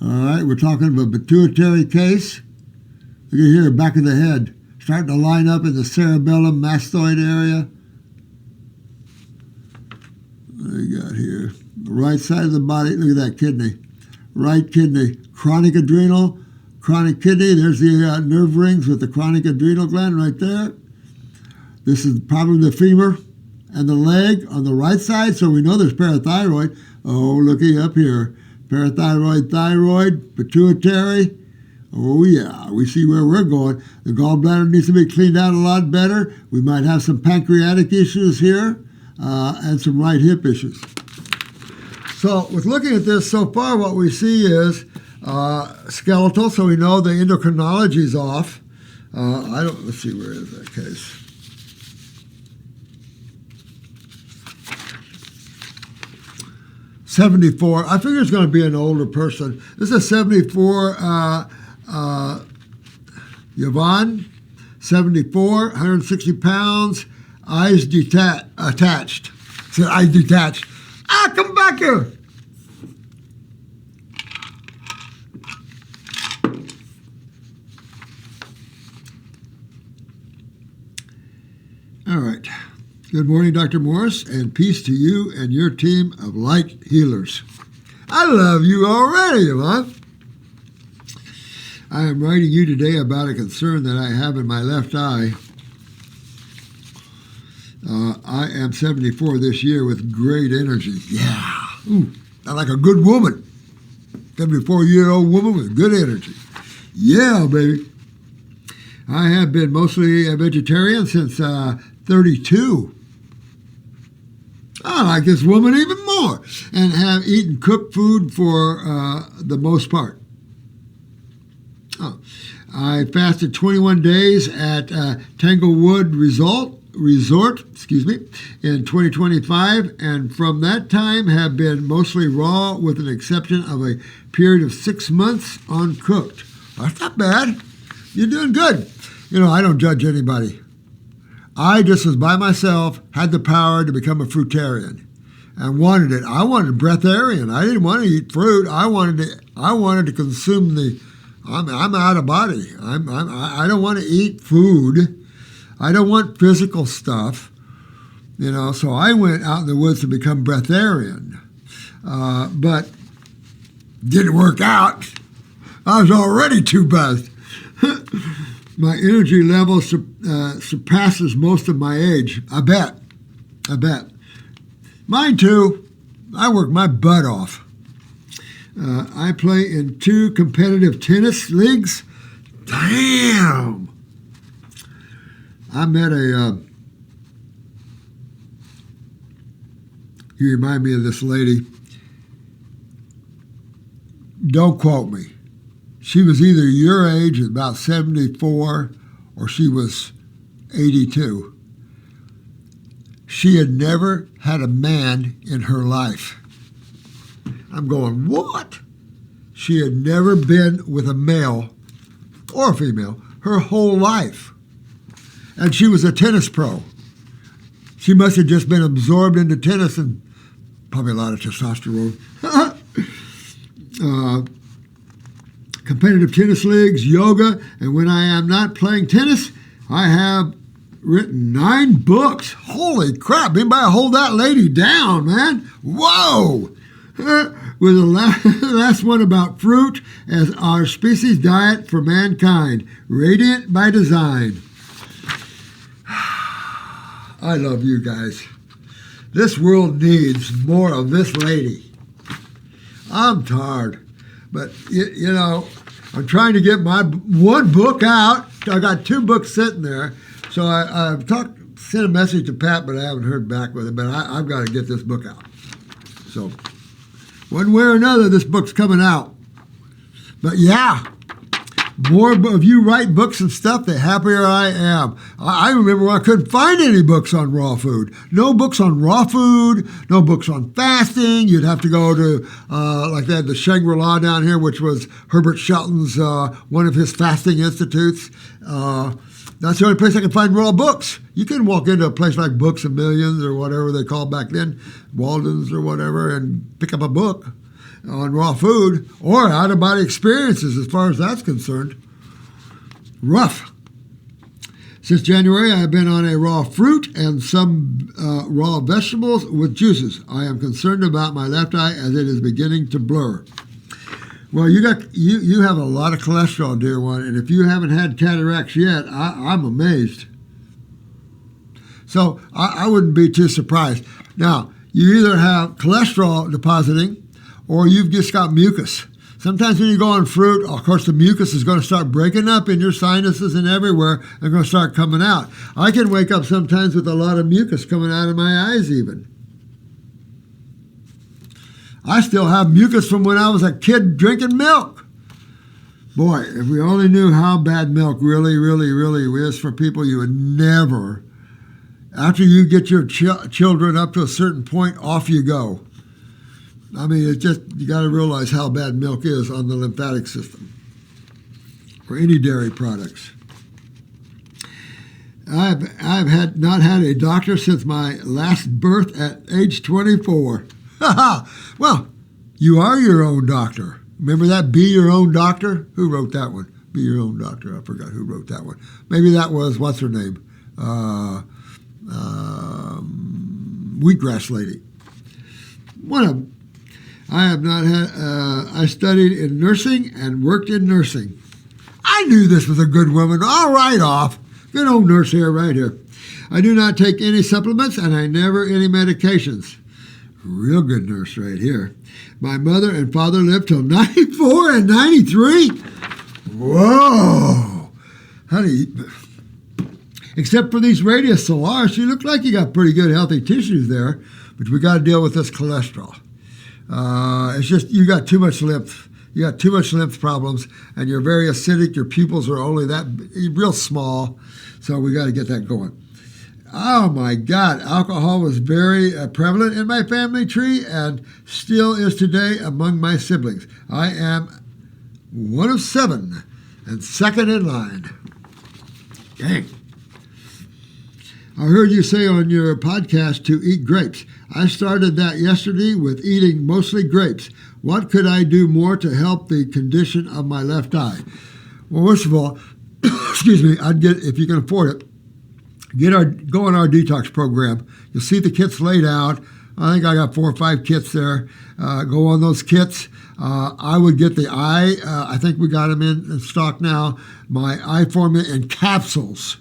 Speaker 1: All right, we're talking about a pituitary case. Look at here, back of the head, starting to line up in the cerebellum mastoid area. What do you got here? The right side of the body, look at that kidney. Right kidney, chronic adrenal, chronic kidney. There's the nerve rings with the chronic adrenal gland right there. This is probably the femur and the leg on the right side, so we know there's parathyroid. Oh, looky up here. Parathyroid, thyroid, pituitary. Oh, yeah, we see where we're going. The gallbladder needs to be cleaned out a lot better. We might have some pancreatic issues here and some right hip issues. So with looking at this so far, what we see is skeletal, so we know the endocrinology is off. Let's see, where is that case? '74. I figure it's going to be an older person. This is 74. Yvonne, 74, 160 pounds, eyes attached. Said eyes detached. Come back here. All right. Good morning, Dr. Morse, and peace to you and your team of light healers. I love you already, Yvonne. I am writing you today about a concern that I have in my left eye. I am 74 this year with great energy. Yeah. Ooh, I'm like a good woman. 74-year-old woman with good energy. Yeah, baby. I have been mostly a vegetarian since 32. I like this woman even more and have eaten cooked food for the most part. I fasted 21 days at Tanglewood Resort, in 2025, and from that time have been mostly raw with an exception of a period of 6 months uncooked. That's not bad. You're doing good. You know, I don't judge anybody. I just was by myself, had the power to become a fruitarian and wanted it. I wanted breatharian. I didn't want to eat fruit. I wanted to consume I'm out of body. I don't want to eat food. I don't want physical stuff, you know, so I went out in the woods to become breatharian. But didn't work out. I was already too buzzed. My energy level surpasses most of my age. I bet. Mine too. I work my butt off. I play in 2 competitive tennis leagues. Damn! I met a You remind me of this lady. Don't quote me. She was either your age, about 74, or she was 82. She had never had a man in her life. I'm going, what? She had never been with a male or a female her whole life. And she was a tennis pro. She must have just been absorbed into tennis and probably a lot of testosterone. Competitive tennis leagues, yoga, and when I am not playing tennis, I have written 9 books. Holy crap, anybody hold that lady down, man? Whoa! With the last one about fruit as our species diet for mankind. Radiant by design. I love you guys. This world needs more of this lady. I'm tired. But, you know, I'm trying to get my one book out. I got 2 books sitting there. So I've sent a message to Pat, but I haven't heard back with him. But I've got to get this book out. So one way or another, this book's coming out. But yeah, more of you write books and stuff, the happier I am. I remember when I couldn't find any books on raw food. No books on raw food, no books on fasting. You'd have to go to, like they had the Shangri-La down here, which was Herbert Shelton's, one of his fasting institutes. That's the only place I can find raw books. You can walk into a place like Books A Millions or whatever they called back then, Walden's or whatever, and pick up a book on raw food or out-of-body experiences as far as that's concerned. Rough. Since January, I have been on a raw fruit and some raw vegetables with juices. I am concerned about my left eye as it is beginning to blur. Well, you have a lot of cholesterol, dear one, and if you haven't had cataracts yet, I'm amazed. So I wouldn't be too surprised. Now, you either have cholesterol depositing or you've just got mucus. Sometimes when you go on fruit, of course, the mucus is going to start breaking up in your sinuses and everywhere. They're going to start coming out. I can wake up sometimes with a lot of mucus coming out of my eyes even. I still have mucus from when I was a kid drinking milk. Boy, if we only knew how bad milk really, really, really is for people, you would never, after you get your children up to a certain point, off you go. I mean, it's just, you got to realize how bad milk is on the lymphatic system or any dairy products. I've not had a doctor since my last birth at age 24. Well, you are your own doctor. Remember that? Be your own doctor? Who wrote that one? Be your own doctor. I forgot who wrote that one. Maybe that was, what's her name? Wheatgrass Lady. One of them. I have not had, I studied in nursing and worked in nursing. I knew this was a good woman. All right off. Good old nurse here, right here. I do not take any supplements and I never any medications. Real good nurse right here. My mother and father lived till 94 and 93. Whoa. Honey, except for these radius solars, you look like you got pretty good healthy tissues there, but we got to deal with this cholesterol. It's just you got too much lymph. You got too much lymph problems, and you're very acidic. Your pupils are only that real small, so we got to get that going. Oh my God, alcohol was very prevalent in my family tree and still is today among my siblings. I am one of 7 and second in line. Dang. I heard you say on your podcast to eat grapes. I started that yesterday with eating mostly grapes. What could I do more to help the condition of my left eye? Well, first of all, excuse me, I'd get, if you can afford it, go on our detox program. You'll see the kits laid out. I think I got 4 or 5 kits there. Go on those kits. I would get the eye. I think we got them in stock now. My eye formula in capsules.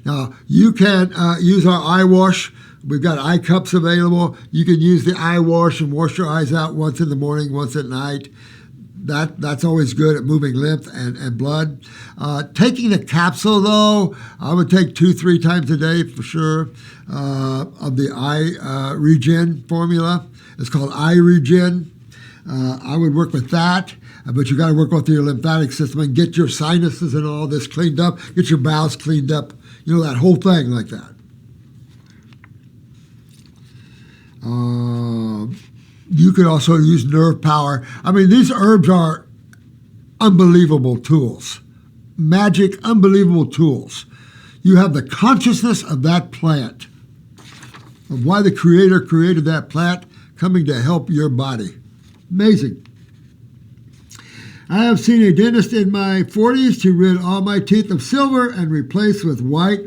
Speaker 1: Now, you can use our eye wash. We've got eye cups available. You can use the eye wash and wash your eyes out once in the morning, once at night. That's always good at moving lymph and blood. Taking the capsule, though, I would take 2-3 times a day for sure of the eye regen formula. It's called eye regen. I would work with that, but you got to work with your lymphatic system and get your sinuses and all this cleaned up, get your bowels cleaned up, that whole thing like that. You could also use nerve power. I mean, these herbs are unbelievable tools. Magic, unbelievable tools. You have the consciousness of that plant, of why the Creator created that plant, coming to help your body. Amazing. I have seen a dentist in my 40s to rid all my teeth of silver and replace with white.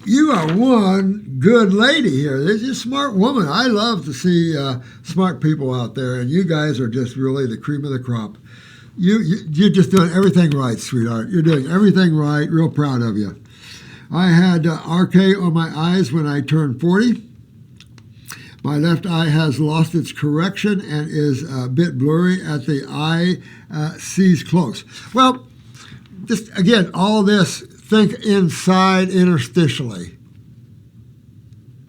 Speaker 1: You are one good lady here. This is a smart woman. I love to see smart people out there, and you guys are just really the cream of the crop. You're just doing everything right, sweetheart. You're doing everything right. Real proud of you. I had RK on my eyes when I turned 40. My left eye has lost its correction and is a bit blurry at the eye sees close. Well, just again, all this, think inside interstitially.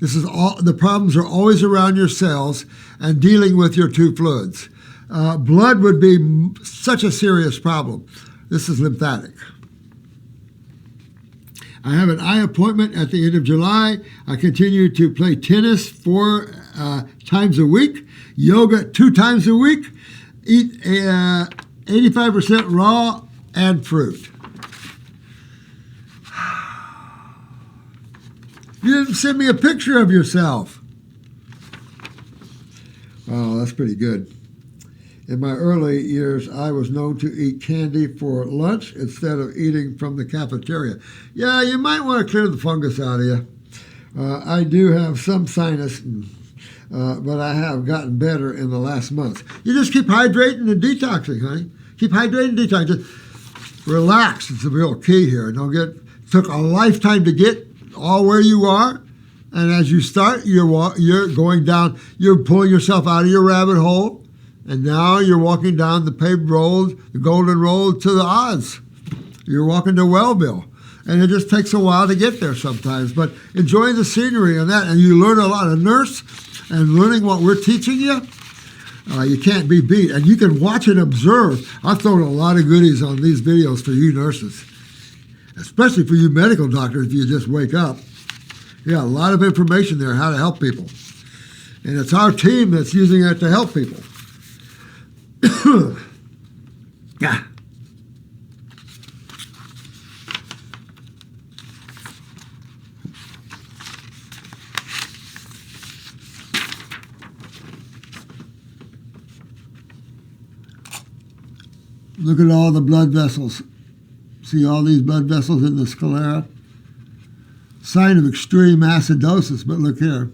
Speaker 1: This is all. The problems are always around your cells and dealing with your two fluids. Blood would be such a serious problem. This is lymphatic. I have an eye appointment at the end of July. I continue to play tennis 4 times a week, yoga 2 times a week, eat 85% raw and fruit. You didn't send me a picture of yourself. Oh, that's pretty good. In my early years, I was known to eat candy for lunch instead of eating from the cafeteria. Yeah, you might want to clear the fungus out of you. I do have some sinus, but I have gotten better in the last month. You just keep hydrating and detoxing, honey. Keep hydrating and detoxing. Just relax. It's the real key here. Took a lifetime to get all where you are, and as you start, you're going down. You're pulling yourself out of your rabbit hole. And now you're walking down the paved road, the golden road to the Oz. You're walking to Wellville. And it just takes a while to get there sometimes. But enjoy the scenery and that. And you learn a lot of nurse and learning what we're teaching you. You can't be beat. And you can watch and observe. I've thrown a lot of goodies on these videos for you nurses. Especially for you medical doctors if you just wake up. Yeah, a lot of information there how to help people. And it's our team that's using it to help people. Yeah. Look at all the blood vessels. See all these blood vessels in the sclera? Sign of extreme acidosis, but look here.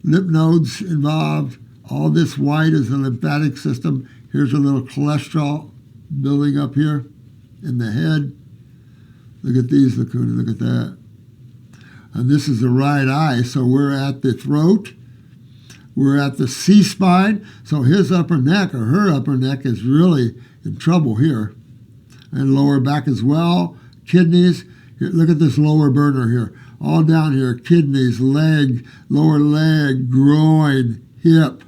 Speaker 1: Lymph nodes involved. All this white is the lymphatic system. Here's a little cholesterol building up here in the head. Look at these, Lacuna, look at that. And this is the right eye, so we're at the throat. We're at the C-spine, so his upper neck or her upper neck is really in trouble here. And lower back as well, kidneys. Here, look at this lower burner here. All down here, kidneys, leg, lower leg, groin, hip.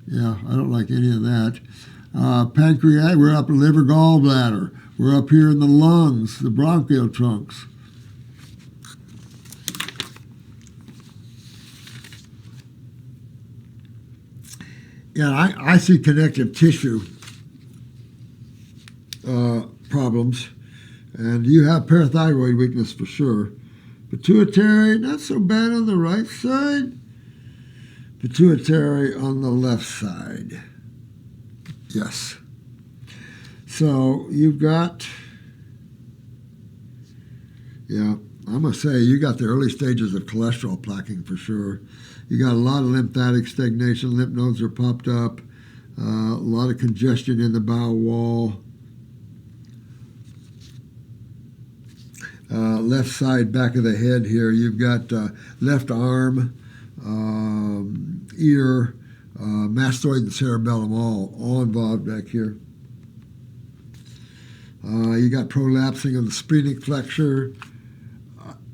Speaker 1: Yeah, I don't like any of that. Pancreatic, we're up in liver, gallbladder. We're up here in the lungs, the bronchial trunks. Yeah, I see connective tissue problems, and you have parathyroid weakness for sure. Pituitary, not so bad on the right side. Pituitary on the left side. Yes. So you've got, yeah, I'm going to say you got the early stages of cholesterol plaquing for sure. You got a lot of lymphatic stagnation. Lymph nodes are popped up. A lot of congestion in the bowel wall. Left side, back of the head here, you've got left arm, ear, mastoid and cerebellum, all involved back here. You got prolapsing of the splenic flexure,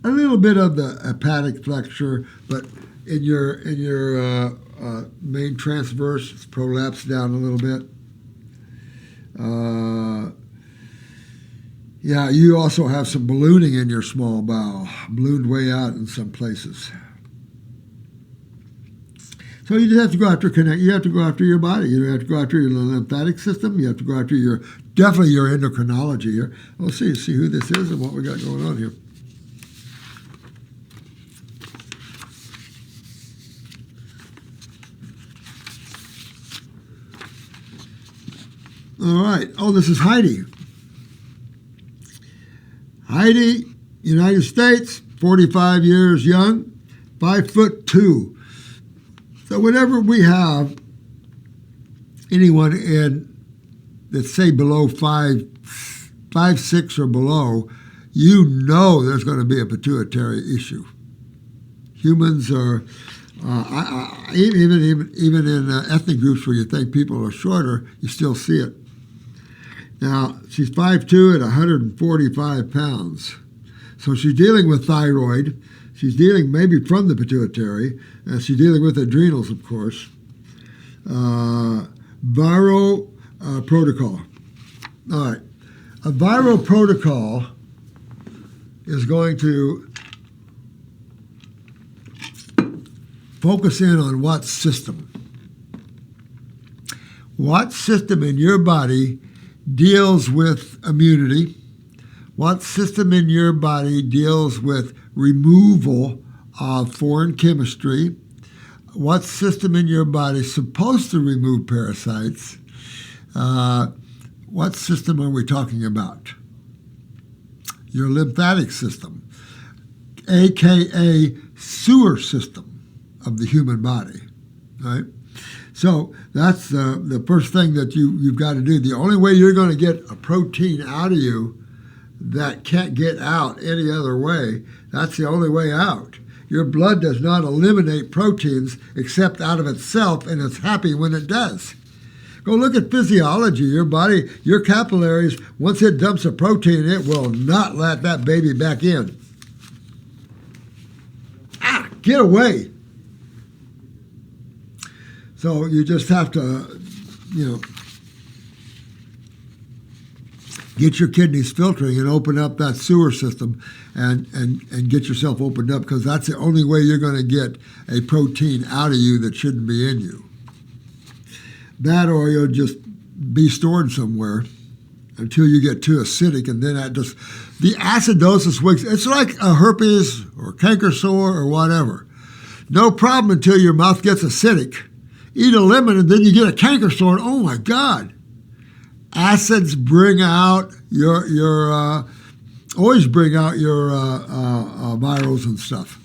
Speaker 1: a little bit of the hepatic flexure, but in your main transverse, it's prolapsed down a little bit. Yeah, you also have some ballooning in your small bowel, ballooned way out in some places. So you just have to go after You have to go after your body. You have to go after your lymphatic system. You have to go after definitely your endocrinology here. We'll see who this is and what we got going on here. All right. Oh, this is Heidi. Heidi, United States, 45 years young, 5'2". So whenever we have anyone that's say below 5'6" or below, you know there's going to be a pituitary issue. Humans are, even in ethnic groups where you think people are shorter, you still see it. Now, she's 5'2" at 145 pounds. So she's dealing with thyroid. She's dealing maybe from the pituitary. She's dealing with adrenals, of course. Viral protocol. All right. A viral protocol is going to focus in on what system. What system in your body deals with immunity? What system in your body deals with removal of foreign chemistry? What system in your body is supposed to remove parasites? What system are we talking about? Your lymphatic system, aka sewer system of the human body, right? So that's the first thing that you've got to do. The only way you're going to get a protein out of you that can't get out any other way, that's the only way out. Your blood does not eliminate proteins except out of itself, and it's happy when it does. Go look at physiology. Your body, your capillaries, once it dumps a protein, it will not let that baby back in. Get away. So you just have to, get your kidneys filtering and open up that sewer system and get yourself opened up, because that's the only way you're going to get a protein out of you that shouldn't be in you. That, or you'll just be stored somewhere until you get too acidic, and then the acidosis wigs. It's like a herpes or canker sore or whatever. No problem until your mouth gets acidic. Eat a lemon and then you get a canker sore, and oh my God. Acids bring out always bring out your virals and stuff.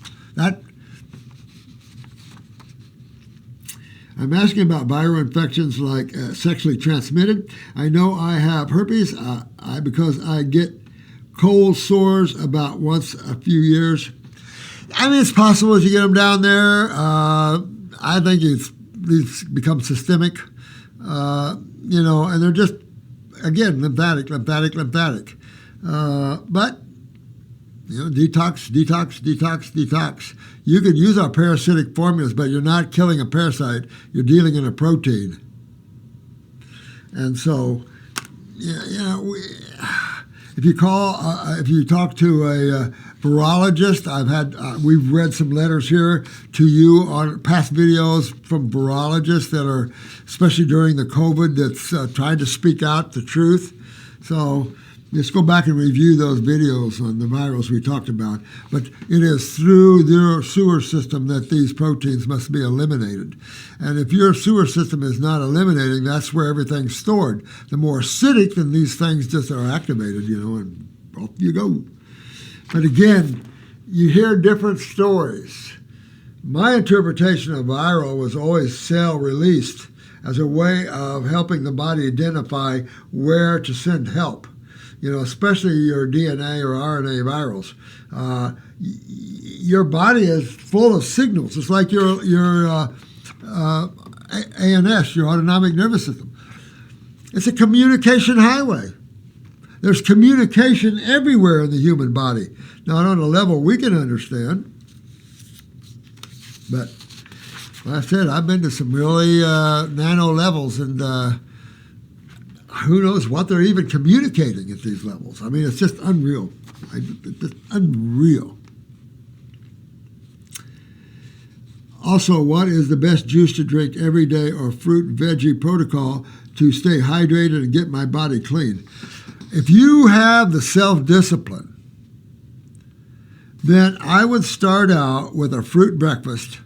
Speaker 1: I'm asking about viral infections like sexually transmitted. I know I have herpes because I get cold sores about once a few years. I mean, it's possible as you get them down there. I think these become systemic, and they're just, again, lymphatic. But, detox. You can use our parasitic formulas, but you're not killing a parasite. You're dealing in a protein. And so, if you talk to a virologist, we've read some letters here to you on past videos from virologists that are, especially during the COVID, that's trying to speak out the truth. So just go back and review those videos on the virals we talked about. But it is through their sewer system that these proteins must be eliminated. And if your sewer system is not eliminating, that's where everything's stored. The more acidic, then these things just are activated, and off you go. But again, you hear different stories. My interpretation of viral was always cell released as a way of helping the body identify where to send help. Especially your DNA or RNA virals. Your body is full of signals. It's like your ANS, your autonomic nervous system. It's a communication highway. There's communication everywhere in the human body, not on a level we can understand. But like I said, I've been to some really nano levels, and who knows what they're even communicating at these levels. I mean, it's just unreal. It's just unreal. Also, what is the best juice to drink every day or fruit veggie protocol to stay hydrated and get my body clean? If you have the self-discipline, then I would start out with a fruit breakfast.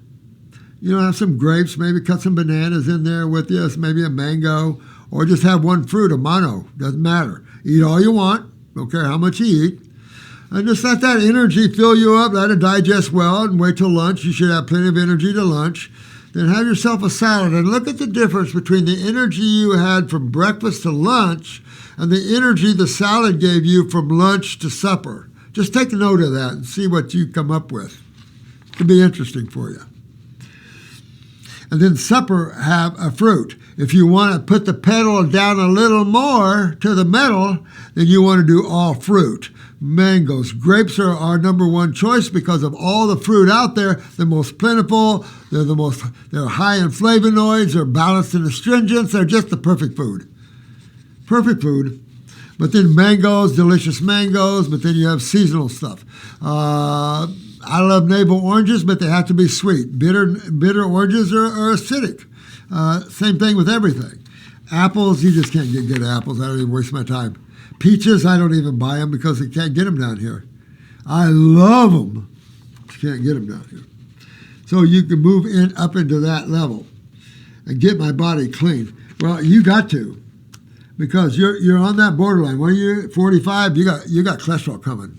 Speaker 1: You know, have some grapes, maybe cut some bananas in there with you, maybe a mango, or just have one fruit, a mono, doesn't matter. Eat all you want, don't care how much you eat. And just let that energy fill you up, let it digest well, and wait till lunch. You should have plenty of energy to lunch. Then have yourself a salad, and look at the difference between the energy you had from breakfast to lunch and the energy the salad gave you from lunch to supper. Just take note of that and see what you come up with. It could be interesting for you. And then supper, have a fruit. If you want to put the pedal down a little more to the metal, then you want to do all fruit. Mangoes. Grapes are our number one choice because of all the fruit out there. The most plentiful, they're high in flavonoids, they're balanced in astringents, they're just the perfect food. Perfect food. But then mangoes, delicious mangoes, but then you have seasonal stuff. I love navel oranges, but they have to be sweet. Bitter oranges are acidic. Same thing with everything. Apples, you just can't get good apples. I don't even waste my time. Peaches, I don't even buy them because you can't get them down here. I love them. You can't get them down here. So you can move up into that level and get my body clean. Well, you got to, because you're on that borderline. When you're 45, you got cholesterol coming.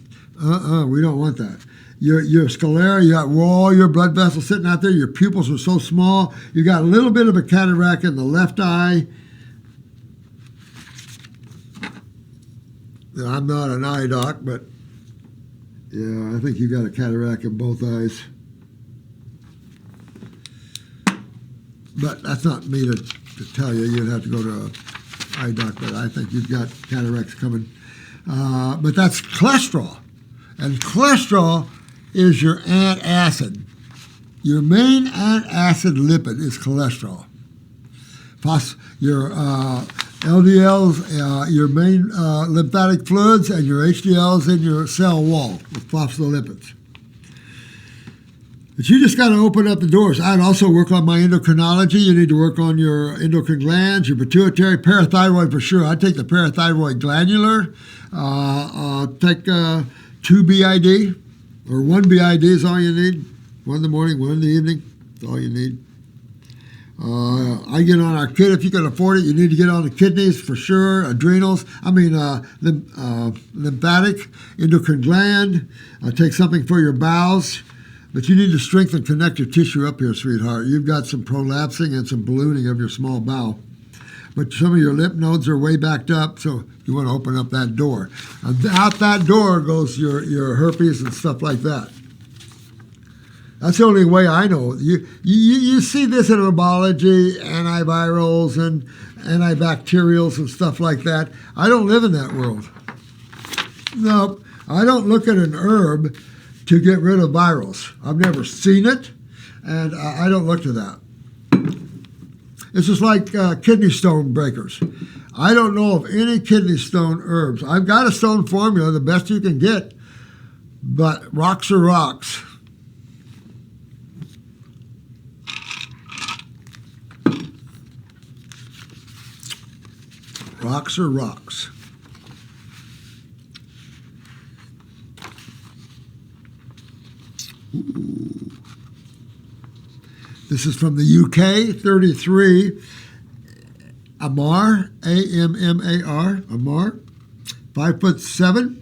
Speaker 1: We don't want that. Your sclera, you got all your blood vessels sitting out there. Your pupils are so small. You got a little bit of a cataract in the left eye. I'm not an eye doc, but yeah, I think you got a cataract in both eyes. But that's not me to tell you. You'd have to go to an eye doc, but I think you've got cataracts coming. But that's cholesterol. And cholesterol is your antacid. Your main antacid lipid is cholesterol. Your LDLs, your main lymphatic fluids, and your HDLs in your cell wall with phospholipids. But you just got to open up the doors. I'd also work on my endocrinology. You need to work on your endocrine glands, your pituitary, parathyroid for sure. I'd take the parathyroid glandular. Take 2 BID, or 1 BID is all you need. 1 in the morning, 1 in the evening. That's all you need. I get on our kid if you can afford it. You need to get on the kidneys for sure, adrenals. Lymphatic, endocrine gland. Take something for your bowels. But you need to strengthen, connect your tissue up here, sweetheart. You've got some prolapsing and some ballooning of your small bowel. But some of your lymph nodes are way backed up, so you want to open up that door. And out that door goes your herpes and stuff like that. That's the only way I know. You see this in herbology, antivirals and antibacterials and stuff like that. I don't live in that world. No, I don't look at an herb to get rid of virals. I've never seen it, and I don't look to that. It's just like kidney stone breakers. I don't know of any kidney stone herbs. I've got a stone formula, the best you can get, but rocks are rocks. Rocks are rocks. Ooh. This is from the UK, 33. Amar, A-M-M-A-R, Amar, 5'7",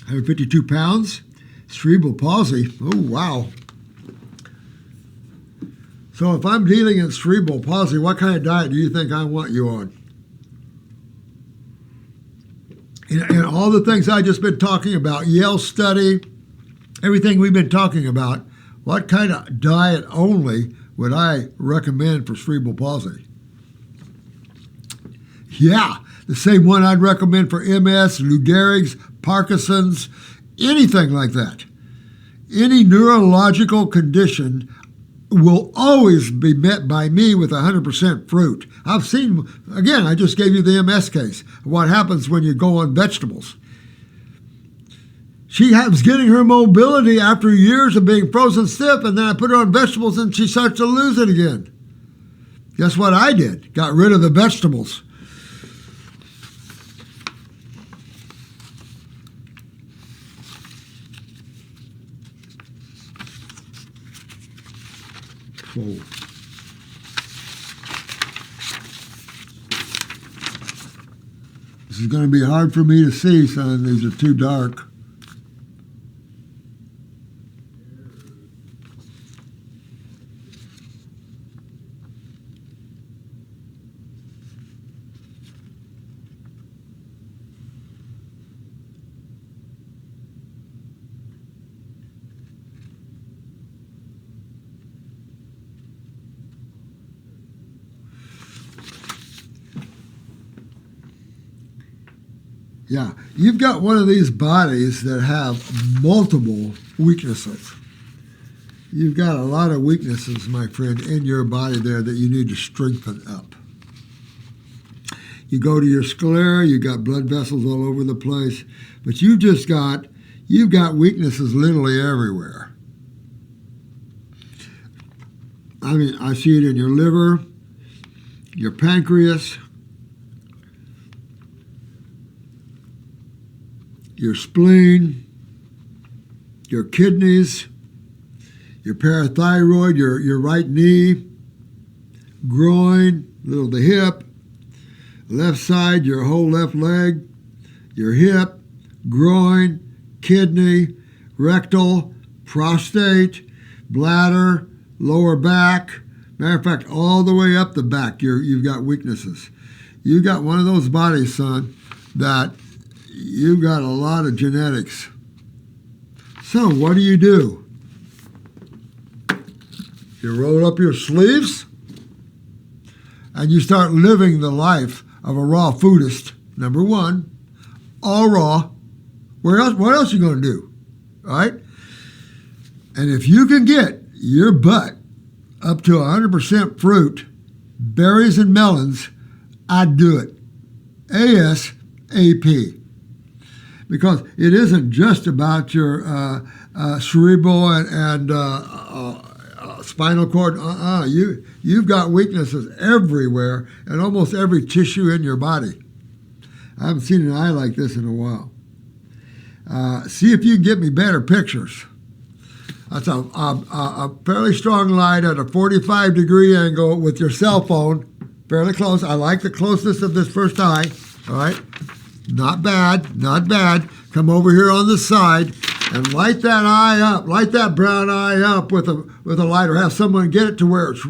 Speaker 1: 152 pounds, cerebral palsy. Oh, wow. So if I'm dealing in cerebral palsy, what kind of diet do you think I want you on? And all the things I just been talking about, Yale study, everything we've been talking about, what kind of diet only would I recommend for cerebral palsy? Yeah, the same one I'd recommend for MS, Lou Gehrig's, Parkinson's, anything like that. Any neurological condition will always be met by me with 100% fruit. I've seen, again, I just gave you the MS case, what happens when you go on vegetables. She was getting her mobility after years of being frozen stiff, and then I put her on vegetables and she starts to lose it again. Guess what I did? Got rid of the vegetables. Whoa. This is going to be hard for me to see, son. These are too dark. Yeah, you've got one of these bodies that have multiple weaknesses. You've got a lot of weaknesses, my friend, in your body there that you need to strengthen up. You go to your sclera, you've got blood vessels all over the place, but you've got weaknesses literally everywhere. I mean, I see it in your liver, your pancreas, your spleen, your kidneys, your parathyroid, your right knee, groin, little of the hip, left side, your whole left leg, your hip, groin, kidney, rectal, prostate, bladder, lower back. Matter of fact, all the way up the back, you've got weaknesses. You've got one of those bodies, son, that you've got a lot of genetics. So what do? You roll up your sleeves and you start living the life of a raw foodist. Number one, all raw. What else are you going to do? All right? And if you can get your butt up to 100% fruit, berries and melons, I'd do it. ASAP. Because it isn't just about your cerebral and spinal cord. You've got weaknesses everywhere and almost every tissue in your body. I haven't seen an eye like this in a while. See if you can get me better pictures. That's a fairly strong light at a 45-degree angle with your cell phone, fairly close. I like the closeness of this first eye. All right. Not bad, not bad. Come over here on the side and light that eye up. Light that brown eye up with a lighter. Have someone get it to where it's...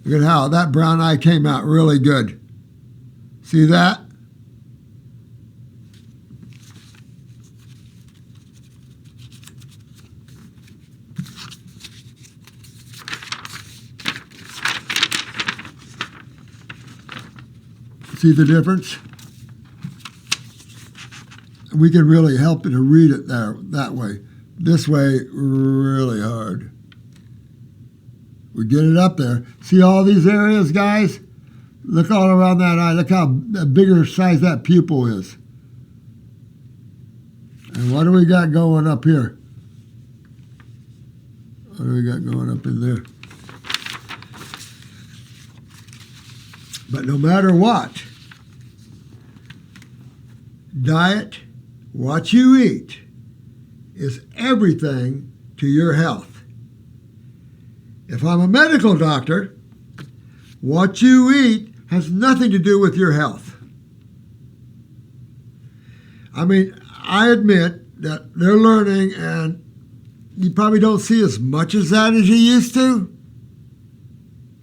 Speaker 1: Look at how that brown eye came out really good. See that? See the difference? We can really help you to read it that way. This way, really hard. We get it up there. See all these areas, guys? Look all around that eye. Look how bigger size that pupil is. And what do we got going up here? What do we got going up in there? But no matter what, diet, what you eat, is everything to your health. If I'm a medical doctor, what you eat has nothing to do with your health. I mean, I admit that they're learning and you probably don't see as much as that as you used to.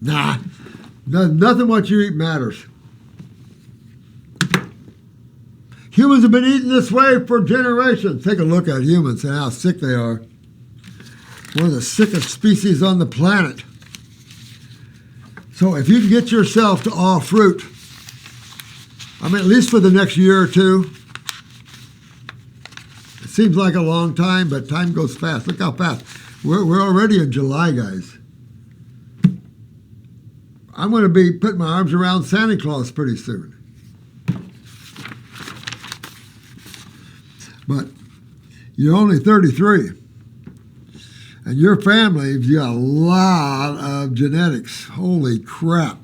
Speaker 1: Nah, nothing what you eat matters. Humans have been eating this way for generations. Take a look at humans and how sick they are. One of the sickest species on the planet. So if you can get yourself to all fruit, I mean, at least for the next year or two. It seems like a long time, but time goes fast. Look how fast. We're already in July, guys. I'm going to be putting my arms around Santa Claus pretty soon. But you're only 33. And your family's got a lot of genetics. Holy crap.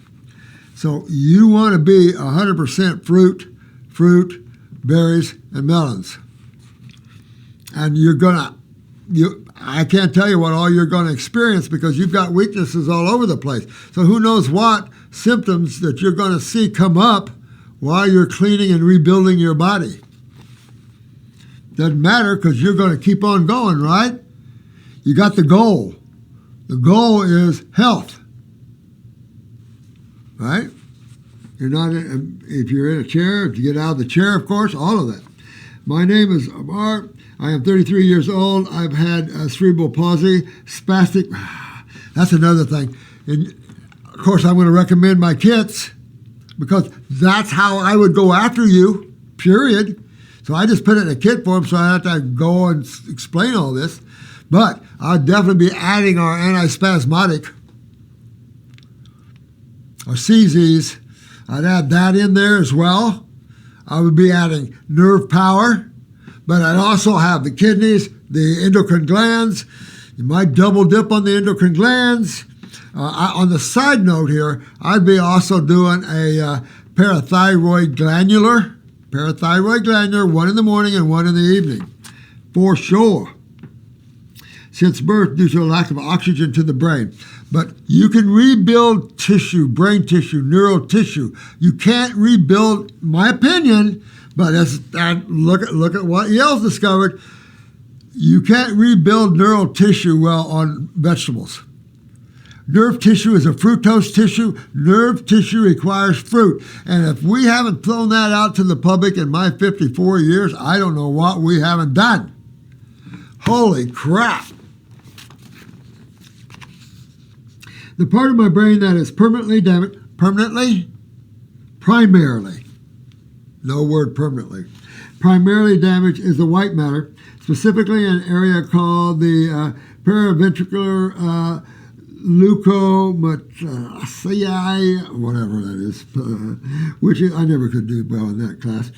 Speaker 1: So you want to be 100% fruit, berries, and melons. And you're going to, I can't tell you what all you're going to experience because you've got weaknesses all over the place. So who knows what symptoms that you're going to see come up while you're cleaning and rebuilding your body. Doesn't matter because you're going to keep on going, right? You got the goal. The goal is health, right? You're not, if you're in a chair, if you get out of the chair, of course, all of that. My name is Amar. I am 33 years old. I've had cerebral palsy, spastic. That's another thing. And of course, I'm going to recommend my kits because that's how I would go after you, period. So I just put it in a kit for them, so I have to go and explain all this. But I'll definitely be adding our antispasmodic, our CZs. I'd add that in there as well. I would be adding nerve power, but I'd also have the kidneys, the endocrine glands. You might double dip on the endocrine glands. On the side note here, I'd be also doing a parathyroid glandular, one in the morning and one in the evening, for sure. Since birth, due to a lack of oxygen to the brain. But you can rebuild tissue, brain tissue, neural tissue. You can't rebuild, my opinion, but look at what Yale's discovered. You can't rebuild neural tissue well on vegetables. Nerve tissue is a fructose tissue. Nerve tissue requires fruit. And if we haven't thrown that out to the public in my 54 years, I don't know what we haven't done. Holy crap. The part of my brain that is permanently damaged, primarily, no word permanently, primarily damaged is the white matter, specifically an area called the paraventricular leukomatosis, whatever that is, which is, I never could do well in that class,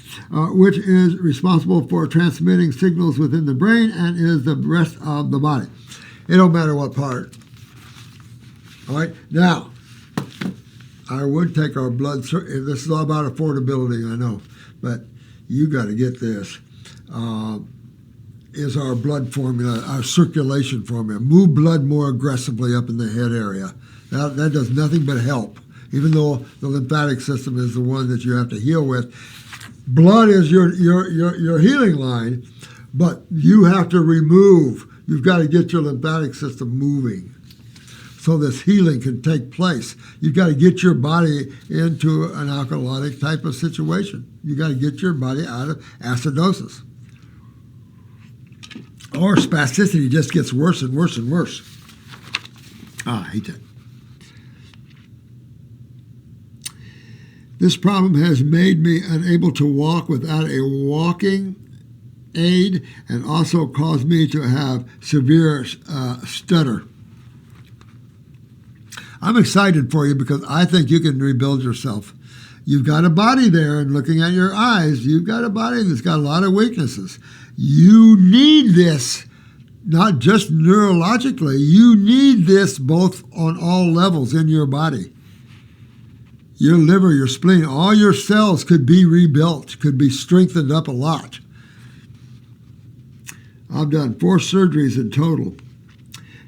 Speaker 1: which is responsible for transmitting signals within the brain and is the rest of the body. It don't matter what part. All right, now, I would take our blood, this is all about affordability, I know, but you got to get this, is our blood formula, our circulation formula. Move blood more aggressively up in the head area. That does nothing but help, even though the lymphatic system is the one that you have to heal with. Blood is your healing line, but you have to you've got to get your lymphatic system moving. So this healing can take place. You've got to get your body into an alkalotic type of situation. You've got to get your body out of acidosis. Or spasticity just gets worse and worse and worse. I hate that. This problem has made me unable to walk without a walking aid and also caused me to have severe stutter. I'm excited for you because I think you can rebuild yourself. You've got a body there, and looking at your eyes, you've got a body that's got a lot of weaknesses. You need this, not just neurologically. You need this both on all levels in your body. Your liver, your spleen, all your cells could be rebuilt, could be strengthened up a lot. I've done 4 surgeries in total.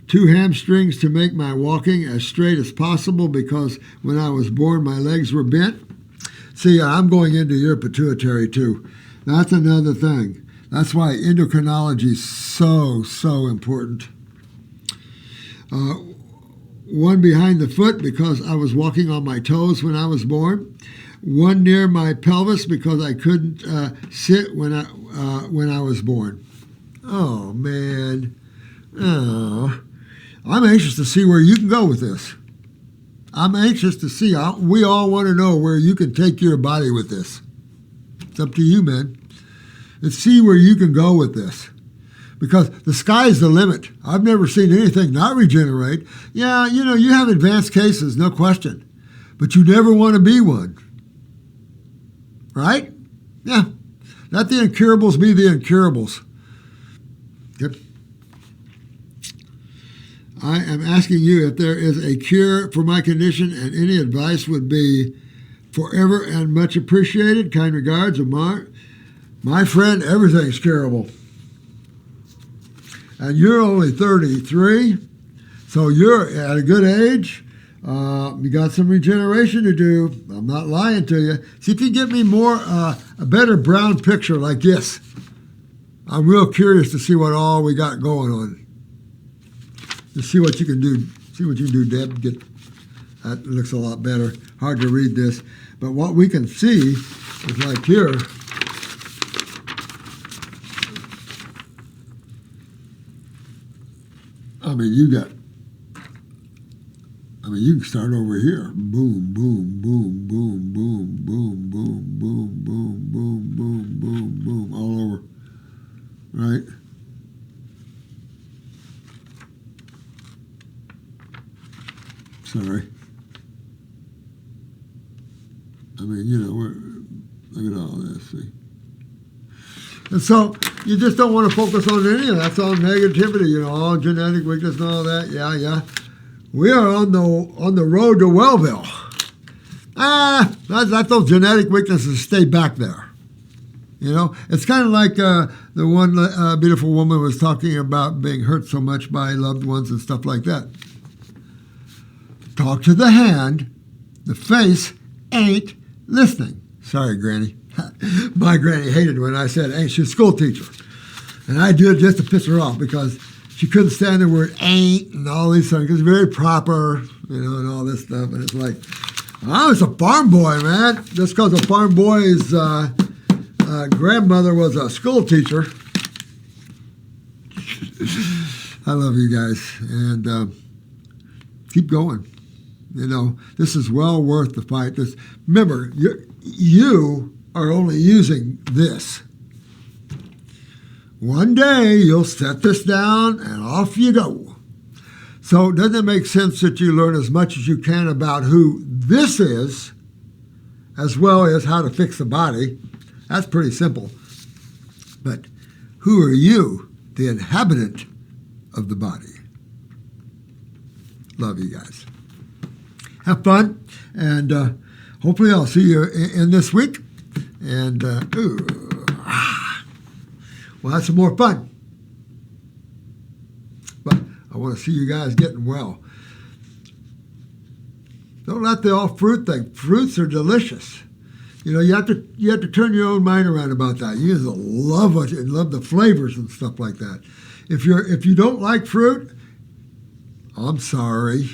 Speaker 1: 2 hamstrings to make my walking as straight as possible because when I was born, my legs were bent. See, I'm going into your pituitary too. That's another thing. That's why endocrinology is so important. 1 behind the foot because I was walking on my toes when I was born. one near my pelvis because I couldn't sit when I was born. Oh, man. Oh. I'm anxious to see where you can go with this. I'm anxious to see. We all want to know where you can take your body with this. It's up to you, man. Let's see where you can go with this. Because the sky's the limit. I've never seen anything not regenerate. Yeah, you have advanced cases, no question. But you never want to be one. Right? Yeah. Let the incurables be the incurables. Good. I am asking you if there is a cure for my condition, and any advice would be forever and much appreciated. Kind regards, Amar. My friend, everything's curable. And you're only 33, so you're at a good age. You got some regeneration to do. I'm not lying to you. See if you get me a better brown picture like this. I'm real curious to see what all we got going on. To see what you can do. See what you can do, Deb. That looks a lot better. Hard to read this. But what we can see is like here. You can start over here. Boom, boom, boom, boom, boom, boom, boom, boom, boom, boom, boom, boom, boom, all over. Right? Sorry. Look at all this, see? And so you just don't want to focus on any of that. That's all negativity, all genetic weakness and all that. Yeah. We are on the road to Wellville. Let those genetic weaknesses stay back there. It's kind of like the one beautiful woman was talking about being hurt so much by loved ones and stuff like that. Talk to the hand. The face ain't listening. Sorry, Granny. My granny hated when I said ain't. She's a school teacher. And I did it just to piss her off because she couldn't stand the word ain't and all these things. It's very proper, and all this stuff. And it's like, I was a farm boy, man. Just because a farm boy's grandmother was a school teacher. I love you guys. And keep going. This is well worth the fight. Remember, you are only using this. One day you'll set this down and off you go. So doesn't it make sense that you learn as much as you can about who this is, as well as how to fix the body? That's pretty simple. But who are you, the inhabitant of the body? Love you guys. Have fun, and hopefully I'll see you in this week. And we'll have some more fun. But I want to see you guys getting well. Don't let the all fruit thing. Fruits are delicious. You have to turn your own mind around about that. You just love the flavors and stuff like that. If you don't like fruit, I'm sorry.